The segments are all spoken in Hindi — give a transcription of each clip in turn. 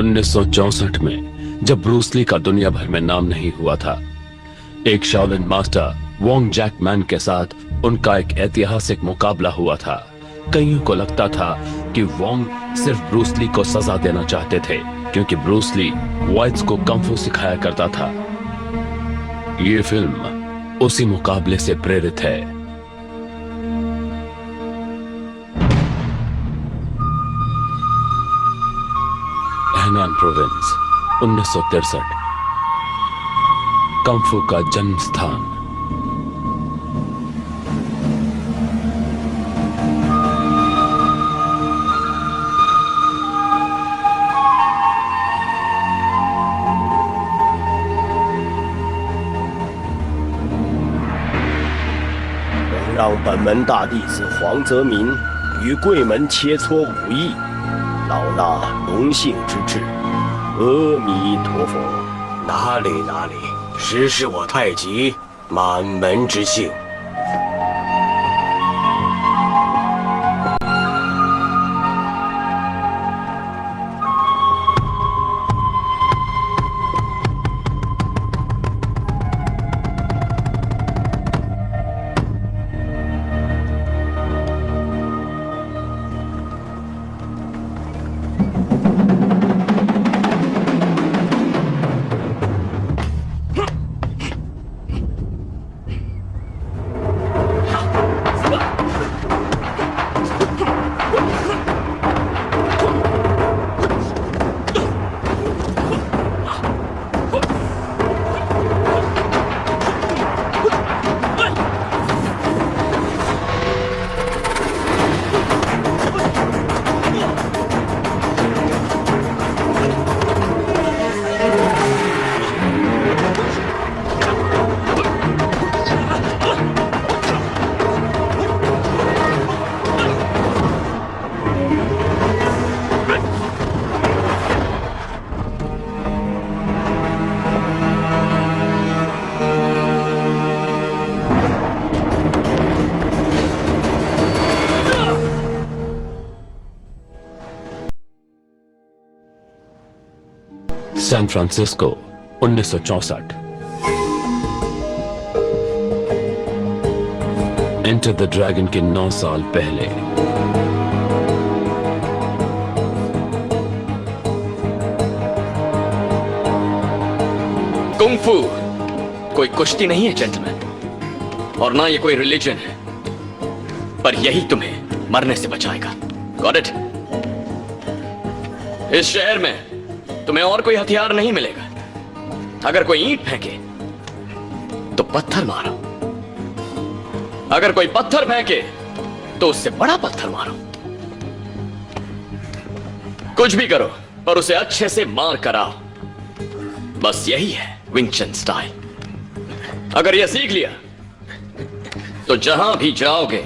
1964 में जब ब्रूस ली का दुनिया भर में नाम नहीं हुआ था, एक शाओलिन मास्टर वोंग जैकमैन के साथ उनका एक ऐतिहासिक मुकाबला हुआ था। कईयों को लगता था कि वोंग सिर्फ ब्रूस ली को सजा देना चाहते थे क्योंकि ब्रूस ली वाइट्स को कम्फू सिखाया करता था। ये फिल्म उसी मुकाबले से प्रेरित है। हेनान प्रोविंस 1963 कम्फू का जन्म स्थान।能让本门大弟子黄泽民与贵门切磋武艺，老衲荣幸之至。阿弥陀佛。哪里哪里，实是我太极满门之幸。सैन फ्रांसिस्को 1964। एंटर द ड्रैगन के 9 साल पहले। कुंग-फू कोई कुश्ती नहीं है जेंटलमैन, और ना ये कोई रिलीजन है, पर यही तुम्हें मरने से बचाएगा। Got it? इस शहर में तुम्हें और कोई हथियार नहीं मिलेगा। अगर कोई ईंट फेंके तो पत्थर मारो, अगर कोई पत्थर फेंके तो उससे बड़ा पत्थर मारो। कुछ भी करो पर उसे अच्छे से मार कर आओ। बस यही है विंग चन स्टाइल। अगर यह सीख लिया तो जहां भी जाओगे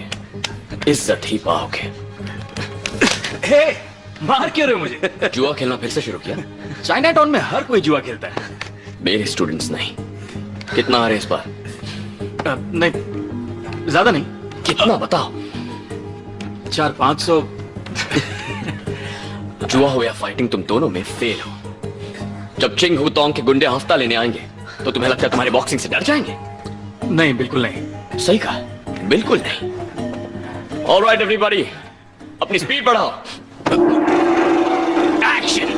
इज्जत ही पाओगे। हे, मार क्यों रहे हो मुझे? जुआ खेलना फिर से शुरू किया? चाइना टाउन में हर कोई जुआ खेलता है। मेरे स्टूडेंट्स नहीं। कितना आ रहे इस बार? नहीं, ज्यादा नहीं। कितना बताओ? 400-500। जुआ हो या फाइटिंग, तुम दोनों में फेल हो। जब चिंग हु तोंग के गुंडे हफ्ता लेने आएंगे तो तुम्हें लगता है तुम्हारे बॉक्सिंग से डर जाएंगे? नहीं, बिल्कुल नहीं। सही कहा, बिल्कुल नहीं। ऑलराइट एवरीबॉडी, अपनी स्पीड बढ़ाओ। एक्शन!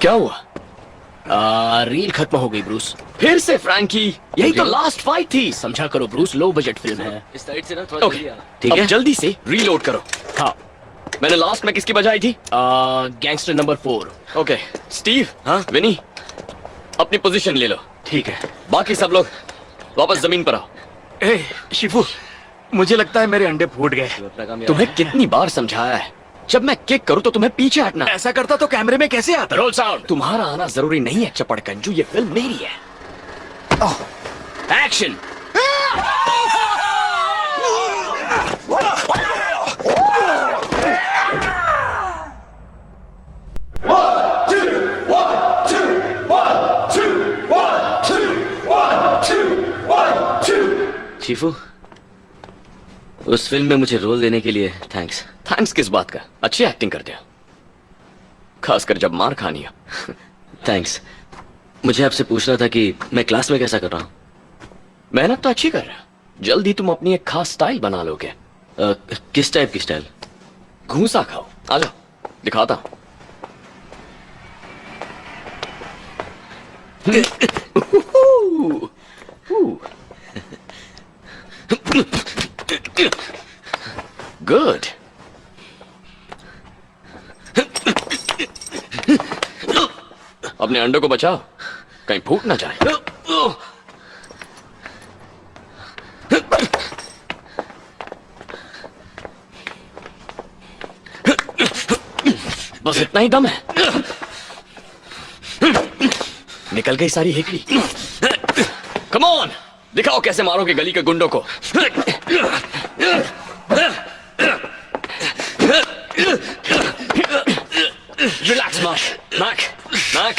क्या हुआ? रील खत्म हो गई ब्रूस। फिर से फ्रैंकी? यही तो लास्ट फाइट थी। समझा करो ब्रूस, लो बजट फिल्म है। इस साइड से ना थोड़ा ओके, ठीक अब है। जल्दी से रीलोड करो। हाँ, मैंने लास्ट में किसकी बजाई थी? Gangster number 4। ओके स्टीव, हाँ? विनी, अपनी पोजीशन ले लो। ठीक है। बाकी सब लोग वापस जमीन पर आओ। ए, शिफू, मुझे लगता है मेरे अंडे फूट गए। तुम्हें कितनी बार समझाया है, जब मैं किक करूं तो तुम्हें पीछे हटना। ऐसा करता तो कैमरे में कैसे आता? Role sound. तुम्हारा आना जरूरी नहीं है चपड़कंजू, ये फिल्म मेरी है। एक्शन! चीफू, उस फिल्म में मुझे रोल देने के लिए थैंक्स। थैंक्स किस बात का? अच्छी एक्टिंग करते हो, खासकर जब मार खानी हो। थैंक्स। मुझे आपसे पूछना था कि मैं क्लास में कैसा कर रहा हूँ। मेहनत तो अच्छी कर रहे हो, जल्द ही तुम अपनी एक खास स्टाइल बना लोगे। किस टाइप की स्टाइल? घूसा खाओ, आ जाओ दिखाता हूं। गुड। अपने अंडों को बचाओ, कहीं फूट ना जाए। बस इतना ही दम है। निकल गई सारी हिकड़ी। कम ऑन, दिखाओ कैसे मारोगे गली के गुंडों को। Relax Mac, Mac.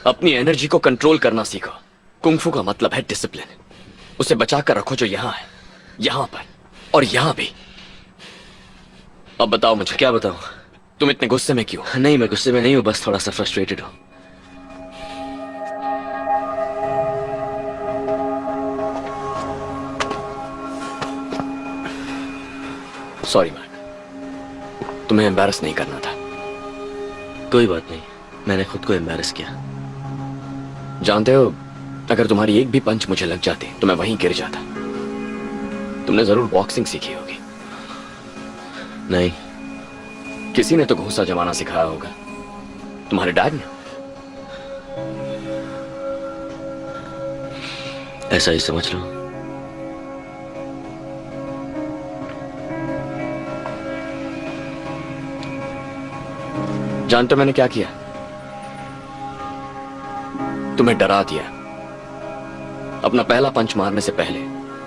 अपनी एनर्जी को कंट्रोल करना सीखो। कुंफू का मतलब है डिसिप्लिन। उसे बचा कर रखो जो यहां है, यहां पर और यहां भी। अब बताओ मुझे। क्या बताऊं? तुम इतने गुस्से में क्यों? नहीं, मैं गुस्से में नहीं हूं, बस थोड़ा सा फ्रस्ट्रेटेड हूं। सॉरी मैक, तुम्हें एम्बैरस नहीं करना था। कोई बात नहीं, मैंने खुद को एम्बैरस किया। जानते हो, अगर तुम्हारी एक भी पंच मुझे लग जाती तो मैं वहीं गिर जाता। तुमने जरूर बॉक्सिंग सीखी होगी। नहीं। किसी ने तो घूसा जमाना सिखाया होगा। तुम्हारे डैड ने? ऐसा ही समझ लो। जानते हो मैंने क्या किया? तुम्हें डरा दिया। अपना पहला पंच मारने से पहले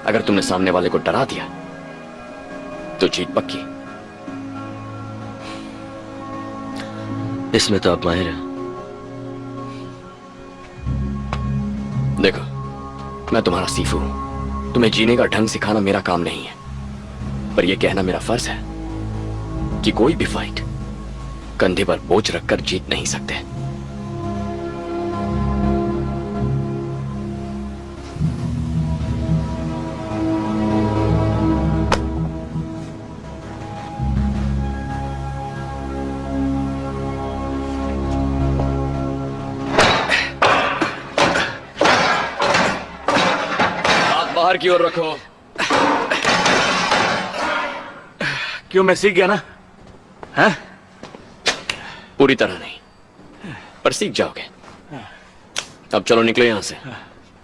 अगर तुमने सामने वाले को डरा दिया तो जीत पक्की। इसमें तो आप माहिर हैं। देखो, मैं तुम्हारा सीफू हूं। तुम्हें जीने का ढंग सिखाना मेरा काम नहीं है, पर यह कहना मेरा फर्ज है कि कोई भी फाइट कंधे पर बोझ रखकर जीत नहीं सकते। हाथ बाहर की ओर रखो। क्यों, मैं सीख गया ना? हाँ? पूरी तरह नहीं, पर सीख जाओगे। अब चलो निकलो यहां से,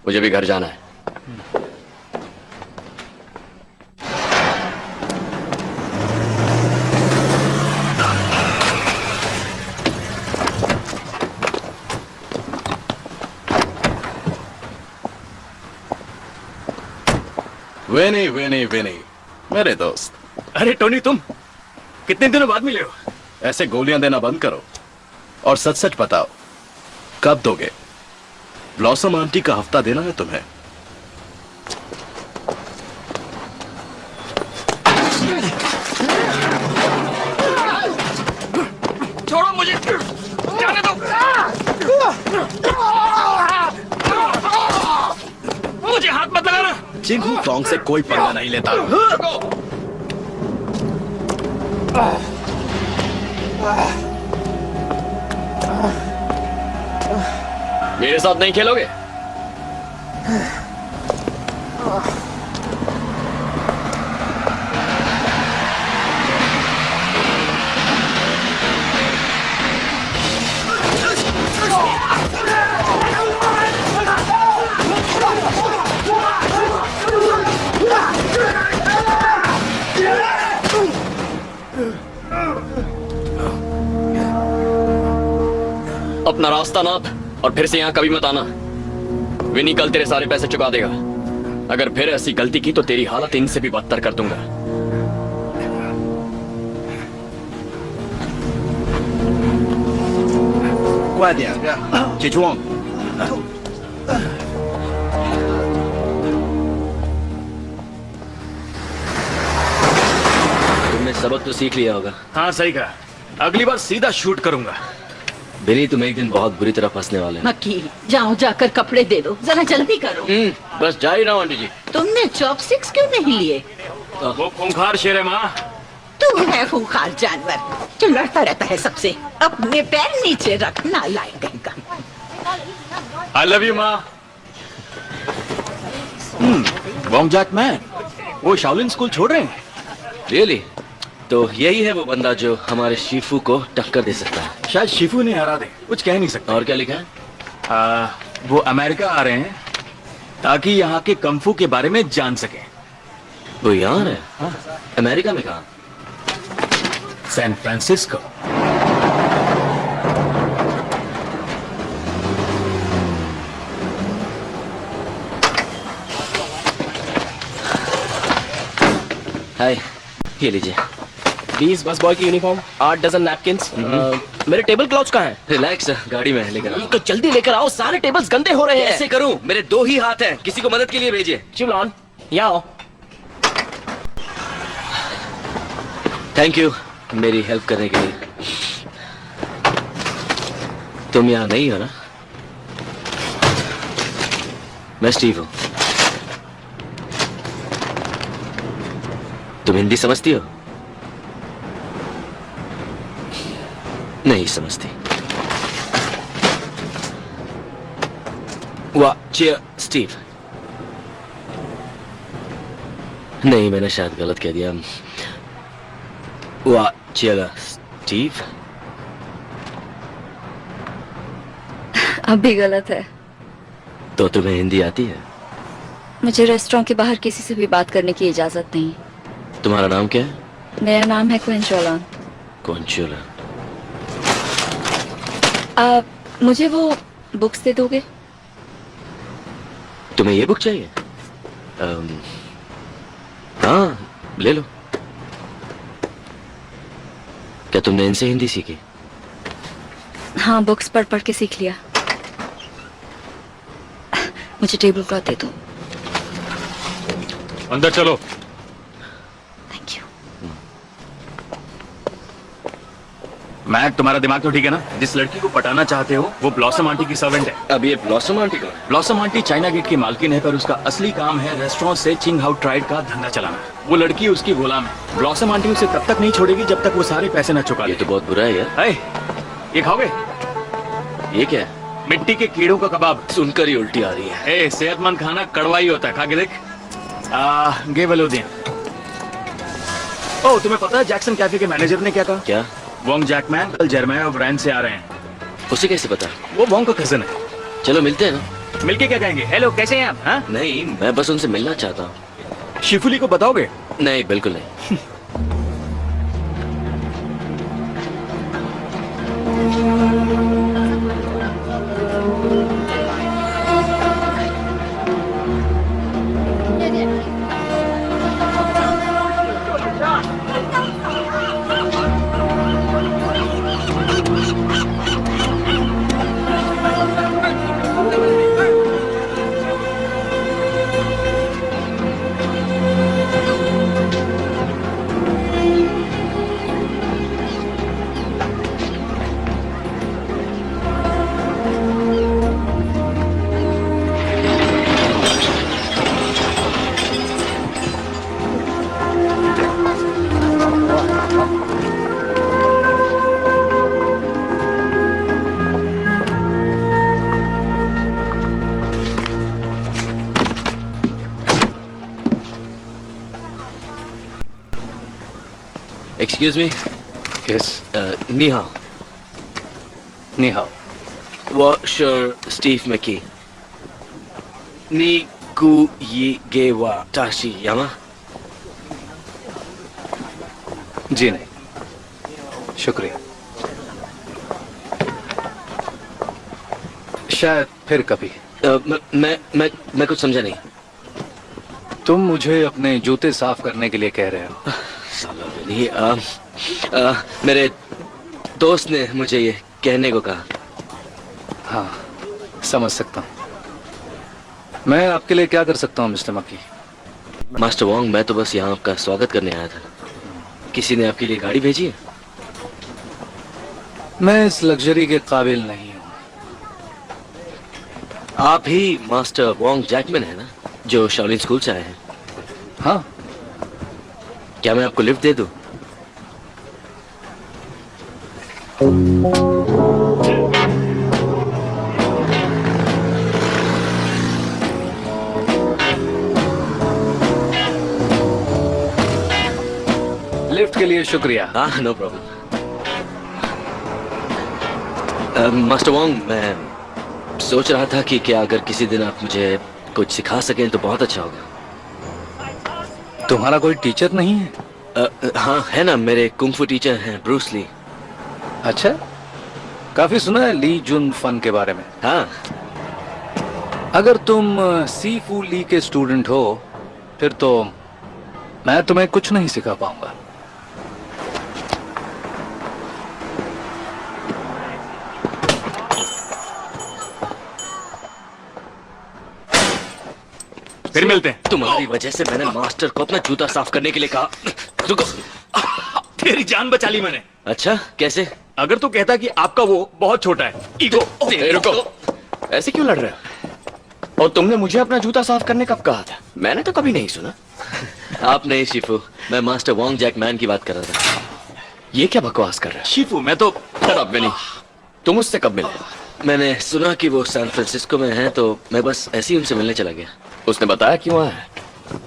मुझे भी घर जाना है। विनी विनी विनी, मेरे दोस्त। अरे टोनी, तुम कितने दिनों बाद मिले हो? ऐसे गोलियां देना बंद करो और सच सच बताओ, कब दोगे? ब्लॉसम आंटी का हफ्ता देना है तुम्हें। छोड़ो मुझे, जाने दो। मुझे हाथ मत लगाना। चिंगू टोंग से कोई पंगा नहीं लेता। मेरे साथ नहीं खेलोगे? अपना रास्ता नाप और फिर से यहां कभी मत आना। विनी कल तेरे सारे पैसे चुका देगा। अगर फिर ऐसी गलती की तो तेरी हालत इनसे भी बदतर कर दूंगा।快点，解除。तुमने सबक तो सीख लिया होगा। हाँ सही कहा, अगली बार सीधा शूट करूंगा। बिली, तुम एक दिन बहुत बुरी तरह फंसने वाले हैं। मक्की, जाओ जाकर कपड़े दे दो, जरा जल्दी करो। बस जा ही रहा हूँ आंटी जी। तुमने चॉपस्टिक्स क्यों नहीं लिए? वो खूंखार शेर है माँ। तू है खूंखार जानवर जो लड़ता रहता है सबसे। अपने पैर नीचे रख, नालायक कहीं का। आई लव यू माँ। वोंग जैक मैन, वो शाओलिन स्कूल छोड़ रहे हैं? रियली? तो यही है वो बंदा जो हमारे शिफू को टक्कर दे सकता है। शायद शिफू ने हरा दे, कुछ कह नहीं सकता। और क्या लिखा है? वो अमेरिका आ रहे हैं ताकि यहाँ के कंफू के बारे में जान सके। वो यहाँ है? अमेरिका में कहाँ? San Francisco. हाय, ये लीजिए। 20 बस बॉय की यूनिफॉर्म, 8 डजन नैपकिंस। मेरे टेबल क्लॉथ्स कहाँ हैं? रिलैक्स, गाड़ी में लेकर आओ। तो जल्दी लेकर आओ, सारे टेबल्स गंदे हो रहे हैं। कैसे करूं? मेरे 2 ही हाथ हैं, किसी को मदद के लिए भेजिए। शिवलॉन, यहाँ आओ। थैंक यू मेरी हेल्प करने के लिए। तुम यहाँ नहीं हो ना? मैं स्टीव हूं। तुम हिंदी समझती हो? नहीं समझती। वाह, चीयर स्टीव। नहीं, मैंने शायद गलत कह दिया। वाह, चीयर स्टीव। अब भी गलत है। तो तुम्हें हिंदी आती है? मुझे रेस्टोरेंट के बाहर किसी से भी बात करने की इजाजत नहीं। तुम्हारा नाम क्या है? मेरा नाम है क्विंचोलान। कौनचोला। आप मुझे वो बुक्स दे दोगे? तुम्हें ये बुक चाहिए? हाँ, ले लो। क्या तुमने इनसे हिंदी सीखी? हाँ, बुक्स पढ़ पढ़ के सीख लिया। मुझे टेबल क्लॉथ दे दो। अंदर चलो। Thank you. मैक, तुम्हारा दिमाग तो ठीक है ना? जिस लड़की को पटाना चाहते हो वो ब्लॉसम आंटी की सर्वेंट है। अब ये ब्लॉसम आंटी का? ब्लॉसम आंटी चाइना गेट की मालकिन है, पर उसका असली काम है रेस्टोरेंट से चिंग हाउ ट्राइड का धंधा चलाना। वो लड़की उसकी गुलाम है। ब्लॉसम आंटी उसे तब तक नहीं छोड़ेगी जब तक वो सारे पैसे न चुका ये ले। तो बहुत बुरा है यार। ये खाओगे? ये क्या है? मिट्टी के कीड़ों का कबाब। सुनकर ही उल्टी आ रही है। सेहतमंद खाना कड़वा ही होता है, खा के देख। गेवलोदियन। ओ, तुम्हें पता है जैक्सन कैफे के मैनेजर ने क्या कहा? क्या? वोंग जैकमैन कल जर्माया ओब्रायन से आ रहे हैं। उसे कैसे पता? वो वोंग का कजन है। चलो मिलते हैं ना। मिलके क्या कहेंगे? हेलो, कैसे हैं आप? हाँ? नहीं, मैं बस उनसे मिलना चाहता हूँ। शिफुली को बताओगे? नहीं, बिल्कुल नहीं। Excuse me? Yes. Ni hao. Ni hao. Washer Steve McKee. Ni gu yi ge wa tashi yama. जी नहीं, शुक्रिया। शायद फिर कभी। मैं कुछ समझा नहीं। तुम मुझे अपने जूते साफ करने के लिए कह रहे हो? साला बिली, मेरे दोस्त ने मुझे ये कहने को कहा। हाँ, समझ सकता हूँ। मैं आपके लिए क्या कर सकता हूँ मिस्टर मक्की? मास्टर वोंग, मैं तो बस यहाँ आपका स्वागत करने आया था। किसी ने आपके लिए गाड़ी भेजी है? मैं इस लग्जरी के काबिल नहीं हूँ। आप ही मास्टर वोंग जैकमैन है ना, जो शाओलिन स्कूल से आए हैं? हाँ, क्या मैं आपको लिफ्ट दे दूं? लिफ्ट के लिए शुक्रिया। हाँ, नो प्रॉब्लम। मास्टर वोंग, मैं सोच रहा था कि क्या अगर किसी दिन आप मुझे कुछ सिखा सकें तो बहुत अच्छा होगा। तुम्हारा कोई टीचर नहीं है? हाँ, है ना, मेरे कुंग-फू टीचर हैं, ब्रूस ली। अच्छा, काफी सुना है ली जुन फन के बारे में। हाँ, अगर तुम सी फू ली के स्टूडेंट हो फिर तो मैं तुम्हें कुछ नहीं सिखा पाऊंगा। फिर मिलते हैं। तुम्हारी वजह से मैंने मास्टर को अपना जूता साफ करने के लिए कहा। रुको। तेरी जान बचा ली मैंने। अच्छा, कैसे? अगर तू कहता कि आपका वो बहुत छोटा है, ईगो। रुको। ऐसे क्यों लड़ रहे हो? और तुमने मुझे अपना जूता साफ करने कब कहा था? मैंने तो कभी नहीं सुना। आप नहीं शिफू, मैं मास्टर वोंग जैकमैन की बात कर रहा था। ये क्या बकवास कर रहे हो? शिफू, मैं तो अब नहीं। तुम उससे कब मिले? मैंने सुना कि वो सैन फ्रांसिस्को में हैं, तो मैं बस ऐसे ही उनसे मिलने चला गया। उसने बताया क्यों आया है?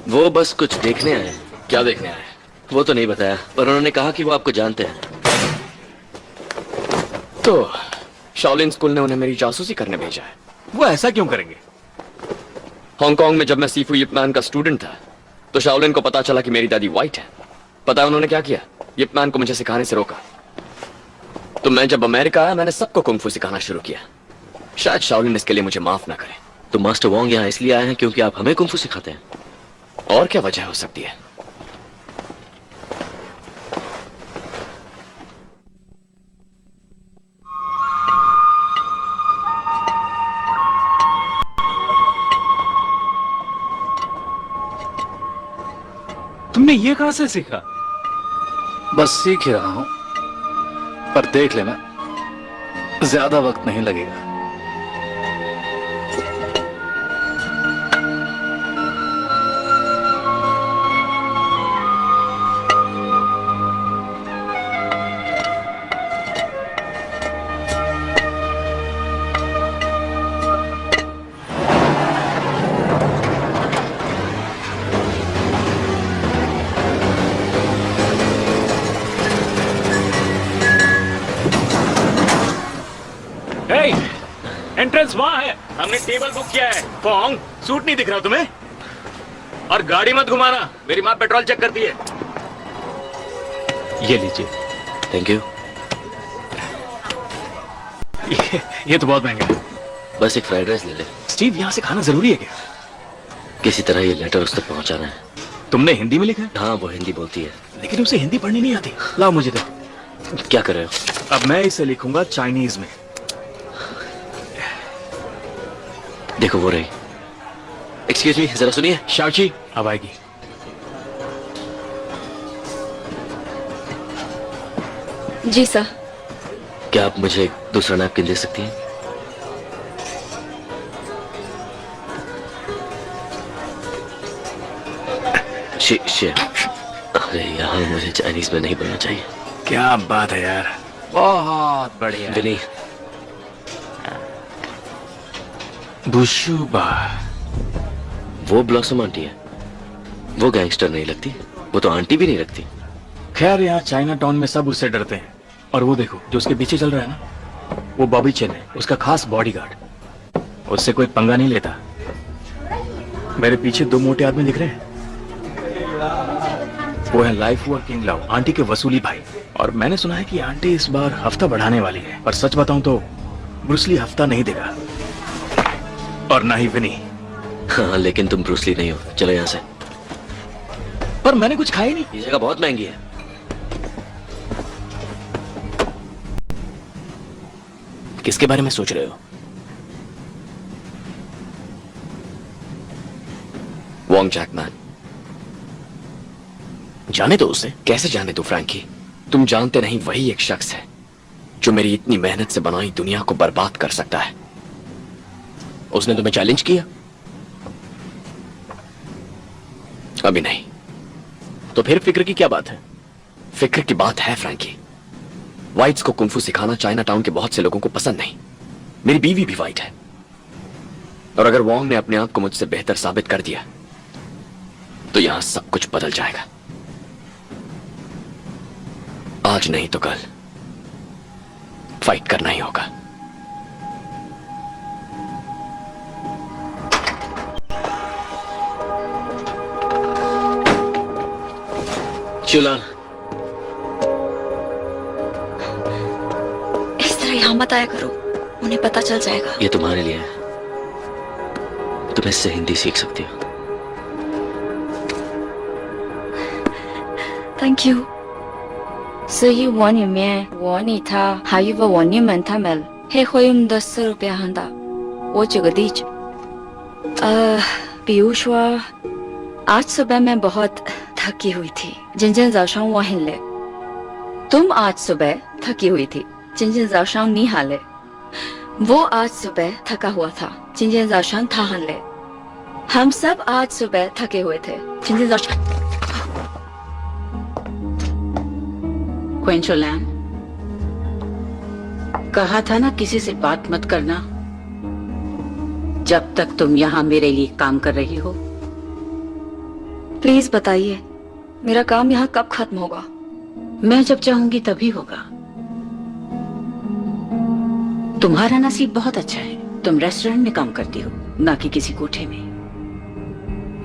वो बस कुछ देखने आए। क्या देखने आए? वो तो नहीं बताया, पर उन्होंने कहा कि वो आपको जानते हैं। तो शाओलिन स्कूल ने उन्हें मेरी जासूसी करने भेजा है। वो ऐसा क्यों करेंगे? हांगकांग में जब मैं सीफू यिपमैन का स्टूडेंट था तो शाओलिन को पता चला कि मेरी दादी वाइट है। पता है उन्होंने क्या किया? यिपमैन को मुझे सिखाने से रोका। तो मैं जब अमेरिका आया मैंने सबको कुंग-फू सिखाना शुरू किया। शायद शाओलिन इसके लिए मुझे माफ ना करे। तो मास्टर वोंग यहाँ इसलिए आए हैं क्योंकि आप हमें कुंग-फू सिखाते हैं? और क्या वजह हो सकती है? तुमने ये कहां से सीखा? बस सीख ही रहा हूं, पर देख लेना ज्यादा वक्त नहीं लगेगा। एंट्रेंस वहां है। हमने टेबल बुक किया है। फोंग, सूट नहीं दिख रहा तुम्हें? और गाड़ी मत घुमाना, मेरी माँ पेट्रोल चेक करती है। ये लीजिए। Thank you. ये तो बहुत महंगा है। बस एक फ्राइड राइस ले ले। स्टीव, यहाँ से खाना जरूरी है क्या? किसी तरह ये लेटर उस तक पहुंचाना है। तुमने हिंदी में लिखा है? हाँ, वो हिंदी बोलती है। लेकिन उसे हिंदी पढ़नी नहीं आती। लाओ मुझे दे। क्या कर रहे हो? अब मैं इसे लिखूंगा चाइनीज में। देखो वो रही। एक्सक्यूज मी, जरा सुनिए। शाओची अब आएगी। जी सर। क्या आप मुझे एक दूसरा नैपकिन दे सकती हैं? अरे यहाँ मुझे चाइनीज में नहीं बोलना चाहिए। क्या बात है यार, बहुत बढ़िया। विनी, बुशुबा। वो ब्लॉसम आंटी है। वो गैंगस्टर नहीं लगती, वो तो आंटी भी नहीं लगती। खैर यहाँ चाइना टाउन में सब उससे डरते हैं। और वो देखो जो उसके पीछे चल रहा है ना, वो बॉबी चेन है, उसका खास बॉडीगार्ड। उससे कोई पंगा नहीं लेता। मेरे पीछे दो मोटे आदमी दिख रहे हैं, वो है लाइफ वर्किंग लव, आंटी के वसूली भाई। और मैंने सुना है कि आंटी इस बार हफ्ता बढ़ाने वाली है। पर सच बताऊं तो ब्रूस ली हफ्ता नहीं देगा, और ना ही विनी। हाँ, लेकिन तुम ब्रूस ली नहीं हो। चलो यहाँ से। पर मैंने कुछ खाया नहीं। ये जगह बहुत महंगी है। किसके बारे में सोच रहे हो? Wong Jackman. जाने दो उसे। कैसे जाने दो फ्रैंकी? तुम जानते नहीं वही एक शख्स है जो मेरी इतनी मेहनत से बनाई दुनिया को बर्बाद कर सकता है। उसने तुम्हें चैलेंज किया? अभी नहीं। तो फिर फिक्र की क्या बात है? फिक्र की बात है फ्रैंकी। वाइट्स को कुंफू सिखाना चाइना टाउन के बहुत से लोगों को पसंद नहीं। मेरी बीवी भी वाइट है, और अगर वोंग ने अपने आप को मुझसे बेहतर साबित कर दिया तो यहां सब कुछ बदल जाएगा। आज नहीं तो कल फाइट करना ही होगा। चुलान, इस तरह यहाँ मत आया करो, उन्हें पता चल जाएगा। ये तुम्हारे लिए है। तुम इससे हिंदी सीख सकती हो। Thank you。所以我里面我里他还有个我里面他们还会用的思路变很大。我举个例子，比如说आज सुबह मैं बहुत थकी हुई थी, जिन जिन早上我很累。तुम आज सुबह थकी हुई थी, जिन जिन早上你很累。वो आज सुबह थका हुआ था, जिन जिन早上他很累。हम सब आज सुबह थके हुए थे, जिन जिन早上。क्वेंचोलैन, कहा था ना किसी से बात मत करना जब तक तुम यहाँ मेरे लिए काम कर रही हो। प्लीज बताइए, मेरा काम यहाँ कब खत्म होगा? मैं जब चाहूंगी तभी होगा। तुम्हारा नसीब बहुत अच्छा है, तुम रेस्टोरेंट में काम करती हो, ना कि किसी कोठे में।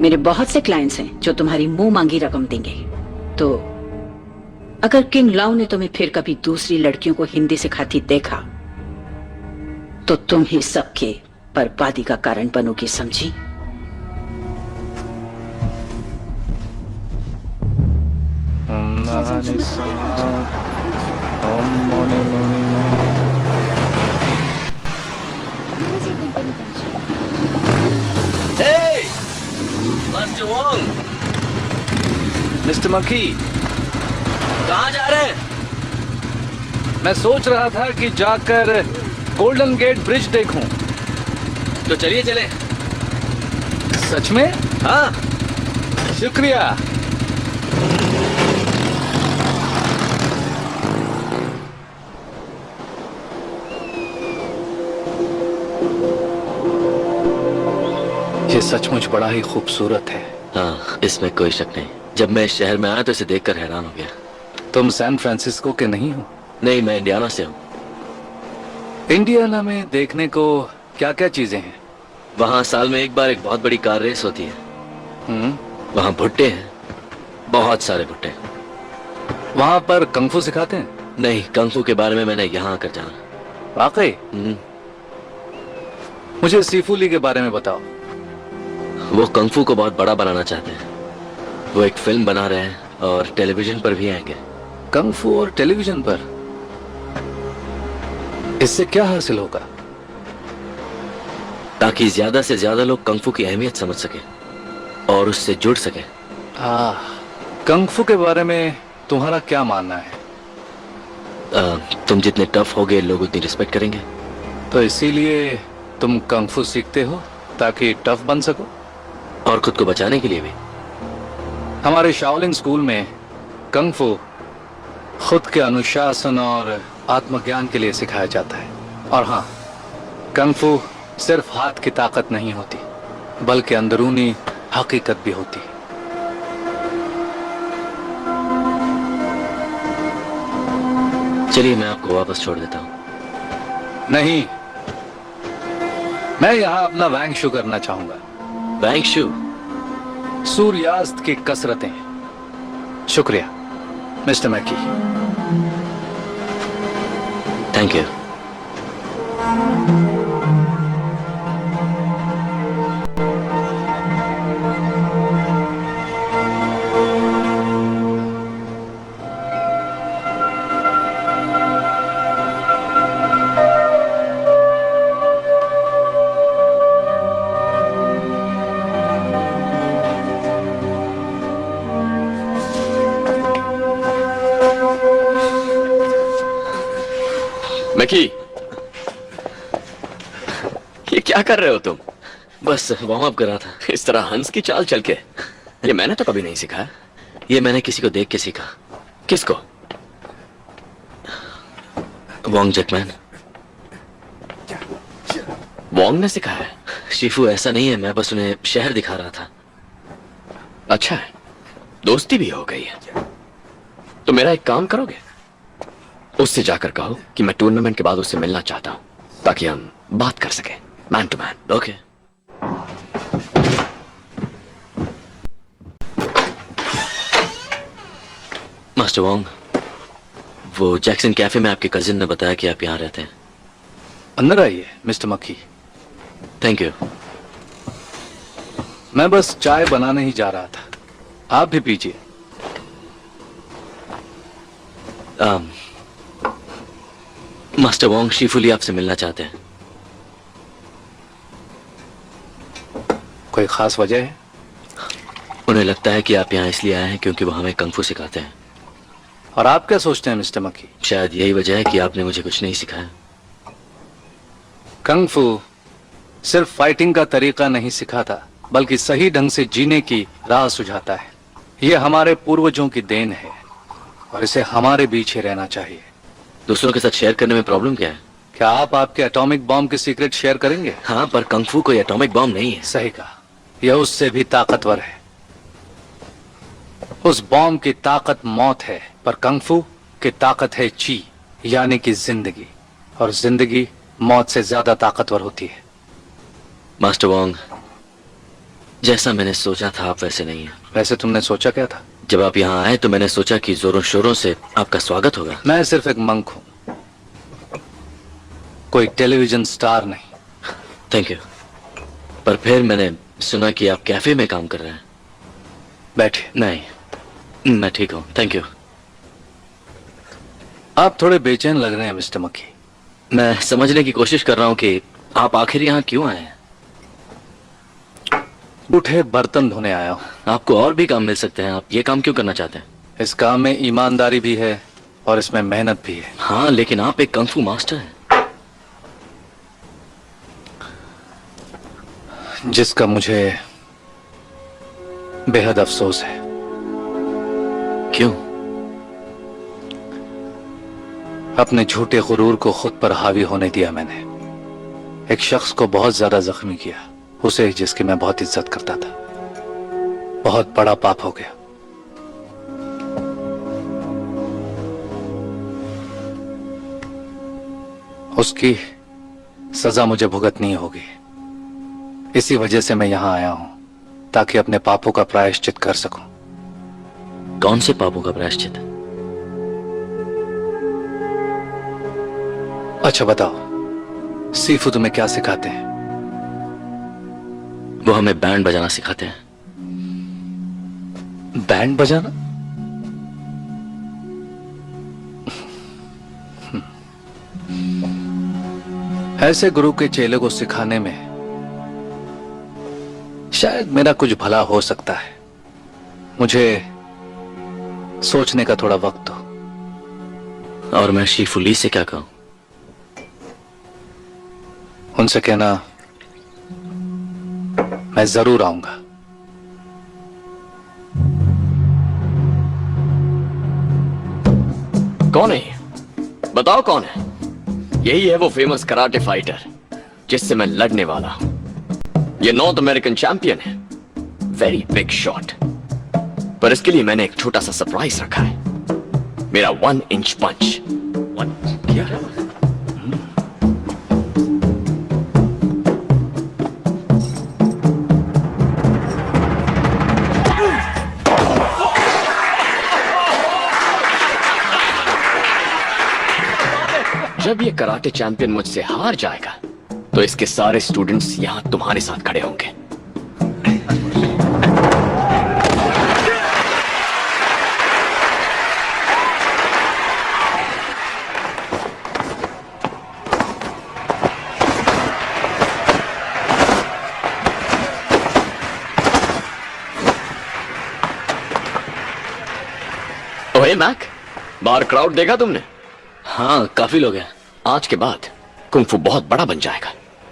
मेरे बहुत से क्लाइंट्स हैं जो तुम्हारी मुंह मांगी रकम देंगे। तो अगर किंग लाओ ने तुम्हें फिर कभी दूसरी लड़कियों को हिंदी सिखाती देखा तो तुम ही सबके बर्बादी का कारण बनोगी, समझी? मास्टर वोंग, मिस्टर मक्खी, कहाँ जा रहे हैं? मैं सोच रहा था कि जाकर गोल्डन गेट ब्रिज देखूं। तो चलिए चले। सच में? हाँ। शुक्रिया। ये सचमुच बड़ा ही खूबसूरत है। हाँ, इसमें कोई शक नहीं। जब मैं इस शहर में आया तो इसे देखकर हैरान हो गया। तुम सैन फ्रांसिस्को के नहीं हो? नहीं, मैं इंडियाना से हूँ। इंडियाना में देखने को क्या क्या चीजें हैं? वहाँ साल में एक बार एक बहुत बड़ी कार रेस होती है। वहाँ भुट्टे हैं, बहुत सारे भुट्टे। वहाँ पर कंफू सिखाते हैं? नहीं, कंफू के बारे में मैंने यहाँ आकर जाना। वाकई? मुझे सीफूली के बारे में बताओ। वो कंफू को बहुत बड़ा बनाना चाहते हैं। वो एक फिल्म बना रहे हैं और टेलीविजन पर भी आएंगे। कंफू और टेलीविजन पर? इससे क्या हासिल होगा? ताकि ज्यादा से ज्यादा लोग कंफू की अहमियत समझ सके और उससे जुड़ सके। कंफू के बारे में तुम्हारा क्या मानना है? तुम जितने टफ होगे लोग उतनी रिस्पेक्ट करेंगे। तो इसीलिए तुम कंफू सीखते हो ताकि टफ बन सको? और खुद को बचाने के लिए भी। हमारे शाओलिन स्कूल में कंफू खुद के अनुशासन और आत्मज्ञान के लिए सिखाया जाता है। और हाँ, कंफू सिर्फ हाथ की ताकत नहीं होती बल्कि अंदरूनी हकीकत भी होती है। चलिए, मैं आपको वापस छोड़ देता हूँ। नहीं, मैं यहाँ अपना वैंग शू करना चाहूंगा। वैंग शू? सूर्यास्त की कसरतें। शुक्रिया मिस्टर मैकी। Thank you. मैकी, ये क्या कर रहे हो तुम? बस वार्म अप कर रहा था। इस तरह हंस की चाल चल के, ये मैंने तो कभी नहीं सिखाया। ये मैंने किसी को देख के सीखा। किसको? Wong Jackman. वोंग ने सिखाया? शिफू ऐसा नहीं है, मैं बस उन्हें शहर दिखा रहा था। अच्छा है, दोस्ती भी हो गई है। तो मेरा एक काम करोगे? उससे जाकर कहो कि मैं टूर्नामेंट के बाद उससे मिलना चाहता हूं, ताकि हम बात कर सके man to man. Okay. Master Wong, वो जैक्सन कैफे में आपके कजिन ने बताया कि आप यहाँ रहते हैं। अंदर आइए मिस्टर मक्खी। Thank you. मैं बस चाय बनाने ही जा रहा था, आप भी पीजिए। मास्टर वोंग, शिफुली आपसे मिलना चाहते हैं। कोई खास वजह है? उन्हें लगता है कि आप यहाँ इसलिए आए हैं क्योंकि वो हमें कंफू सिखाते हैं। और आप क्या सोचते हैं मिस्टर मक्खी? शायद यही वजह है कि आपने मुझे कुछ नहीं सिखाया। कंग फू सिर्फ फाइटिंग का तरीका नहीं सिखाता, बल्कि सही ढंग से जीने की राह सुझाता है। यह हमारे पूर्वजों की देन है और इसे हमारे बीच ही रहना चाहिए। दूसरों के साथ शेयर करने में प्रॉब्लम क्या है? क्या आप आपके एटॉमिक बॉम्ब के सीक्रेट शेयर करेंगे? हाँ, पर कंफू कोई एटॉमिक बॉम्ब नहीं है। सही कहा, यह उससे भी ताकतवर है। उस बॉम्ब की ताकत मौत है, पर कंफू की ताकत है ची, यानी कि जिंदगी। और जिंदगी मौत से ज्यादा ताकतवर होती है। मास्टर वोंग, जैसा मैंने सोचा था आप वैसे नहीं है। वैसे तुमने सोचा क्या था? जब आप यहाँ आए तो मैंने सोचा कि जोरों शोरों से आपका स्वागत होगा। मैं सिर्फ एक मंक हूं, कोई टेलीविजन स्टार नहीं। Thank you. पर फिर मैंने सुना कि आप कैफे में काम कर रहे हैं। बैठिए। नहीं, मैं ठीक हूँ, थैंक यू। आप थोड़े बेचैन लग रहे हैं मिस्टर मक्खी। मैं समझने की कोशिश कर रहा हूँ कि आप आखिर यहाँ क्यों आए हैं। उठे बर्तन धोने आया हूं। आपको और भी काम मिल सकते हैं, आप ये काम क्यों करना चाहते हैं? इस काम में ईमानदारी भी है और इसमें मेहनत भी है। हाँ, लेकिन आप एक कंफू मास्टर हैं। जिसका मुझे बेहद अफसोस है। क्यों? अपने झूठे गुरूर को खुद पर हावी होने दिया मैंने। एक शख्स को बहुत ज्यादा जख्मी किया, उसे जिसकी मैं बहुत इज्जत करता था। बहुत बड़ा पाप हो गया। उसकी सजा मुझे भुगतनी होगी। इसी वजह से मैं यहां आया हूं, ताकि अपने पापों का प्रायश्चित कर सकूं। कौन से पापों का प्रायश्चित? अच्छा बताओ, सीफू तुम्हें क्या सिखाते हैं? वो हमें बैंड बजाना सिखाते हैं। बैंड बजाना? ऐसे गुरु के चेले को सिखाने में शायद मेरा कुछ भला हो सकता है। मुझे सोचने का थोड़ा वक्त दो। और मैं शिफुली से क्या कहूं? उनसे कहना मैं जरूर आऊंगा। कौन है ये? बताओ कौन है? यही है वो फेमस कराटे फाइटर जिससे मैं लड़ने वाला हूं। ये नॉर्थ अमेरिकन चैंपियन है, वेरी बिग शॉट। पर इसके लिए मैंने एक छोटा सा सरप्राइज रखा है, मेरा 1 इंच पंच। क्या? जब ये कराटे चैंपियन मुझसे हार जाएगा तो इसके सारे स्टूडेंट्स यहां तुम्हारे साथ खड़े होंगे। ओए मैक, बाहर क्राउड देखा तुमने? हाँ, काफी लोग हैं। आज के बाद कुंग-फू बहुत बड़ा बन जाएगा।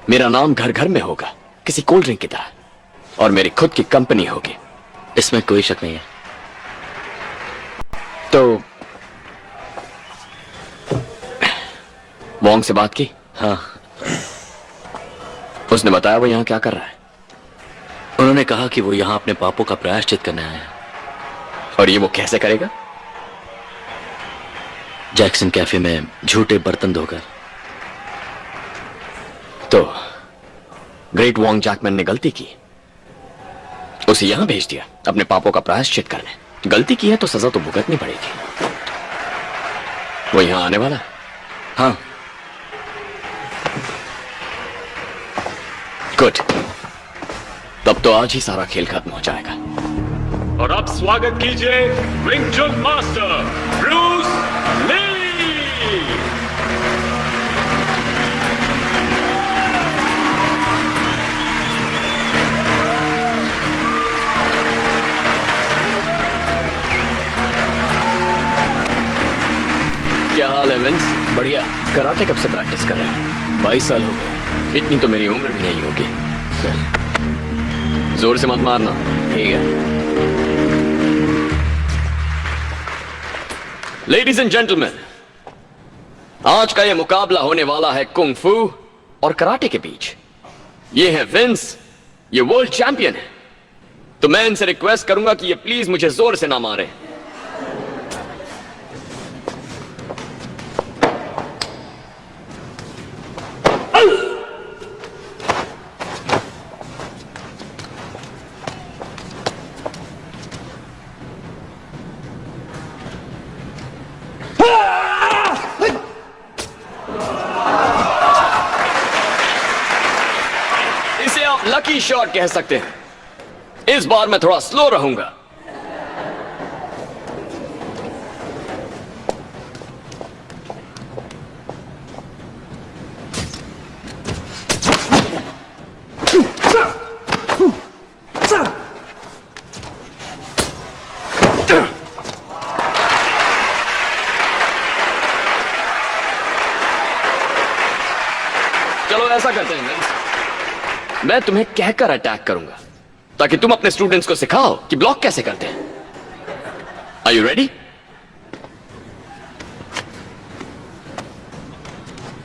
मेरा नाम घर घर में होगा, किसी कोल्ड ड्रिंक की तरह, और मेरी खुद की कंपनी होगी। इसमें कोई शक नहीं है। तो वोंग से बात की? हाँ, उसने बताया वो यहाँ क्या कर रहा है? उन्होंने कहा कि वो यहाँ अपने पापों का प्रायश्चित करने आया है। और ये वो कैसे करेगा? जैक्सन कैफे में झूठे बर्तन धोकर। तो ग्रेट वोंग जैकमैन ने गलती की, उसे यहां भेज दिया अपने पापों का प्रायश्चित करने। गलती की है तो सजा तो भुगतनी पड़ेगी। वो यहां आने वाला है? हाँ, गुड। तब तो आज ही सारा खेल खत्म हो जाएगा। और अब स्वागत कीजिए विंग चुन मास्टर ब्रूस ली। क्या हाल है विंस? बढ़िया। कराटे कब से प्रैक्टिस कर रहे हैं? 22 साल हो गए। इतनी तो मेरी उम्र भी नहीं होगी। जोर से मत मारना। ठीक है। लेडीज एंड जेंटलमैन, आज का यह मुकाबला होने वाला है कुंग फू और कराटे के बीच। ये है विंस, ये वर्ल्ड चैंपियन है। तो मैं इनसे रिक्वेस्ट करूंगा कि ये प्लीज मुझे जोर से ना मारे। इसे आप लकी शॉट कह सकते हैं। इस बार मैं थोड़ा स्लो रहूंगा। चलो ऐसा करते हैं विंस, मैं तुम्हें कहकर अटैक करूंगा ताकि तुम अपने स्टूडेंट्स को सिखाओ कि ब्लॉक कैसे करते हैं। Are you ready?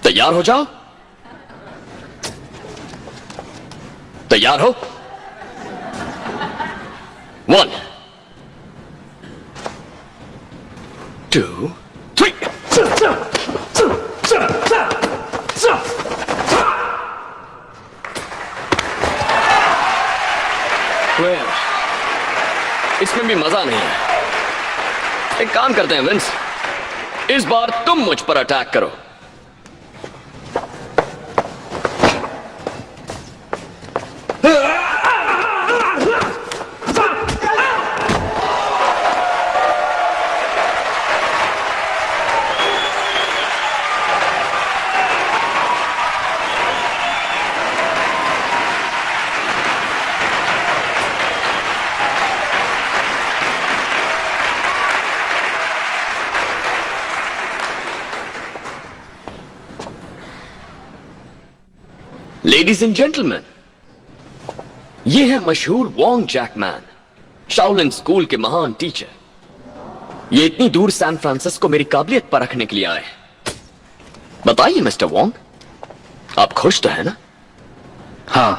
तैयार हो जाओ। तैयार हो? 1 2 3। इसमें भी मजा नहीं है। एक काम करते हैं विंस, इस बार तुम मुझ पर अटैक करो। लेडीज एंड जेंटलमैन, ये है मशहूर वोंग जैकमैन, शाओलिन स्कूल के महान टीचर। ये इतनी दूर सैन फ्रांसिस्को मेरी काबिलियत परखने के लिए आए। बताइए मिस्टर वोंग, आप खुश तो है ना? हाँ,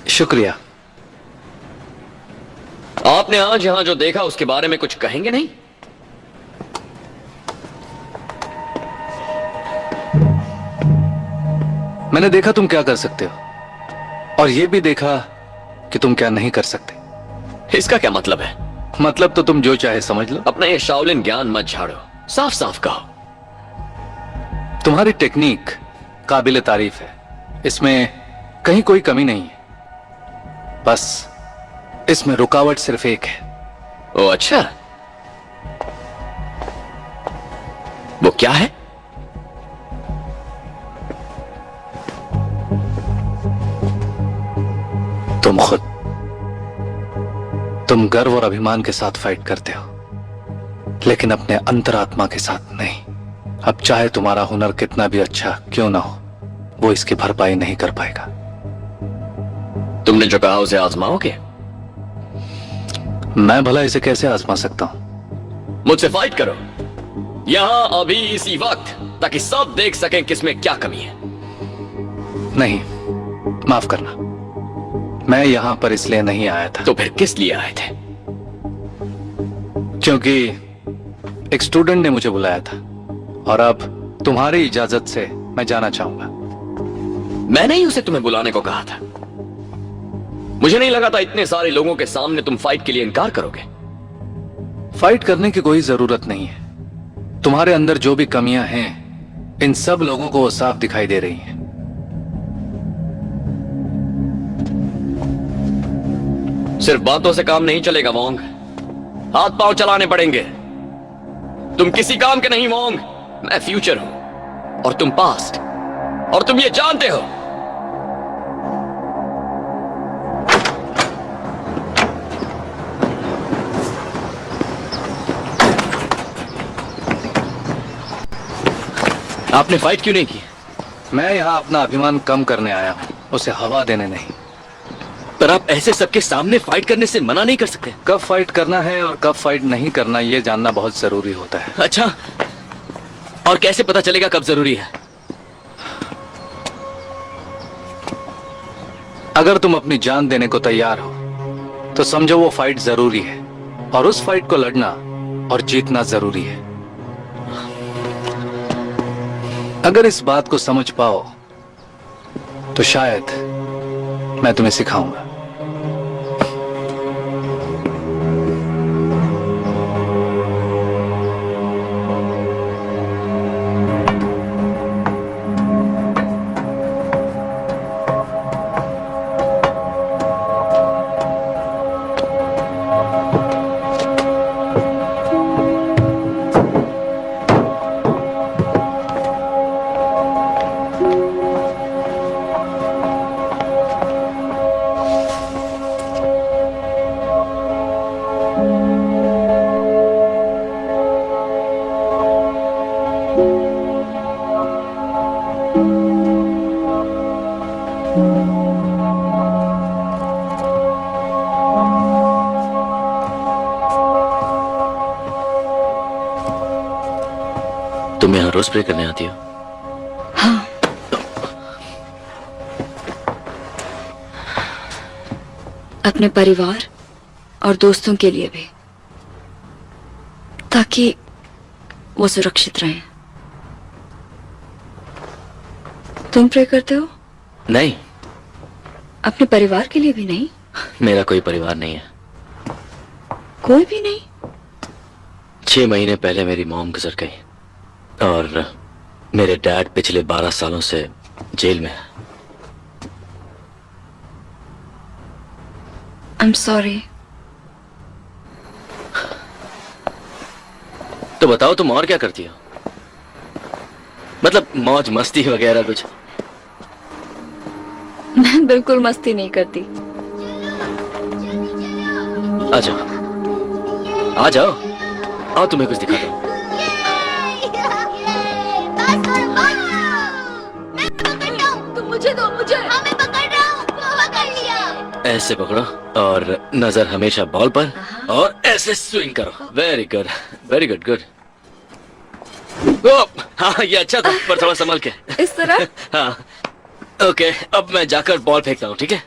शुक्रिया। आपने आज यहां जो देखा उसके बारे में कुछ कहेंगे नहीं? मैंने देखा तुम क्या कर सकते हो, और यह भी देखा कि तुम क्या नहीं कर सकते। इसका क्या मतलब है? मतलब तो तुम जो चाहे समझ लो। अपना ये शाओलिन ज्ञान मत झाड़ो, साफ साफ कहो। तुम्हारी टेक्निक काबिल तारीफ है, इसमें कहीं कोई कमी नहीं है। बस इसमें रुकावट सिर्फ एक है। ओ अच्छा, वो क्या है? तुम खुद। तुम गर्व और अभिमान के साथ फाइट करते हो, लेकिन अपने अंतरात्मा के साथ नहीं। अब चाहे तुम्हारा हुनर कितना भी अच्छा क्यों ना हो, वो इसकी भरपाई नहीं कर पाएगा। तुमने जो कहा उसे आजमाओगे? मैं भला इसे कैसे आजमा सकता हूं? मुझसे फाइट करो यहां अभी इसी वक्त, ताकि सब देख सकें किसमें क्या कमी है। नहीं, माफ करना, मैं यहां पर इसलिए नहीं आया था। तो फिर किस लिए आए थे? क्योंकि एक स्टूडेंट ने मुझे बुलाया था और अब तुम्हारी इजाजत से मैं जाना चाहूंगा। मैंने ही उसे तुम्हें बुलाने को कहा था। मुझे नहीं लगा था इतने सारे लोगों के सामने तुम फाइट के लिए इनकार करोगे। फाइट करने की कोई जरूरत नहीं है। तुम्हारे अंदर जो भी कमियां हैं, इन सब लोगों को वो साफ दिखाई दे रही हैं। सिर्फ बातों से काम नहीं चलेगा वोंग, हाथ पांव चलाने पड़ेंगे। तुम किसी काम के नहीं वोंग। मैं फ्यूचर हूं और तुम पास्ट, और तुम ये जानते हो। आपने फाइट क्यों नहीं की? मैं यहाँ अपना अभिमान कम करने आया हूँ, उसे हवा देने नहीं। पर आप ऐसे सबके सामने फाइट करने से मना नहीं कर सकते। कब फाइट करना है और कब फाइट नहीं करना, ये जानना बहुत जरूरी होता है। अच्छा, और कैसे पता चलेगा कब जरूरी है? अगर तुम अपनी जान देने को तैयार हो तो समझो वो फाइट जरूरी है, और उस फाइट को लड़ना और जीतना जरूरी है। अगर इस बात को समझ पाओ तो शायद मैं तुम्हें सिखाऊंगा। तुम यहाँ रोज प्रे करने आती हो? हाँ, अपने परिवार और दोस्तों के लिए भी, ताकि वो सुरक्षित रहें। तुम प्रे करते हो? नहीं, अपने परिवार के लिए भी नहीं? मेरा कोई परिवार नहीं है। कोई भी नहीं? 6 महीने पहले मेरी मॉम गुजर गई और मेरे डैड पिछले 12 सालों से जेल में है। I'm sorry. तो बताओ तुम और क्या करती हो? मतलब मौज मस्ती वगैरह कुछ? मैं बिल्कुल मस्ती नहीं करती। आ जाओ, आ जाओ, आओ तुम्हें कुछ दिखाता हूँ। तुम मुझे दो, मुझे। हाँ, मैं पकड़ रहा हूँ। पकड़ लिया। ऐसे पकड़ो और नजर हमेशा बॉल पर, और ऐसे स्विंग करो। Very good, very good, good. हाँ, ये अच्छा था, पर थोड़ा संभल के। इस तरह? हाँ, ओके, अब मैं जाकर बॉल फेंकता हूँ, ठीक है?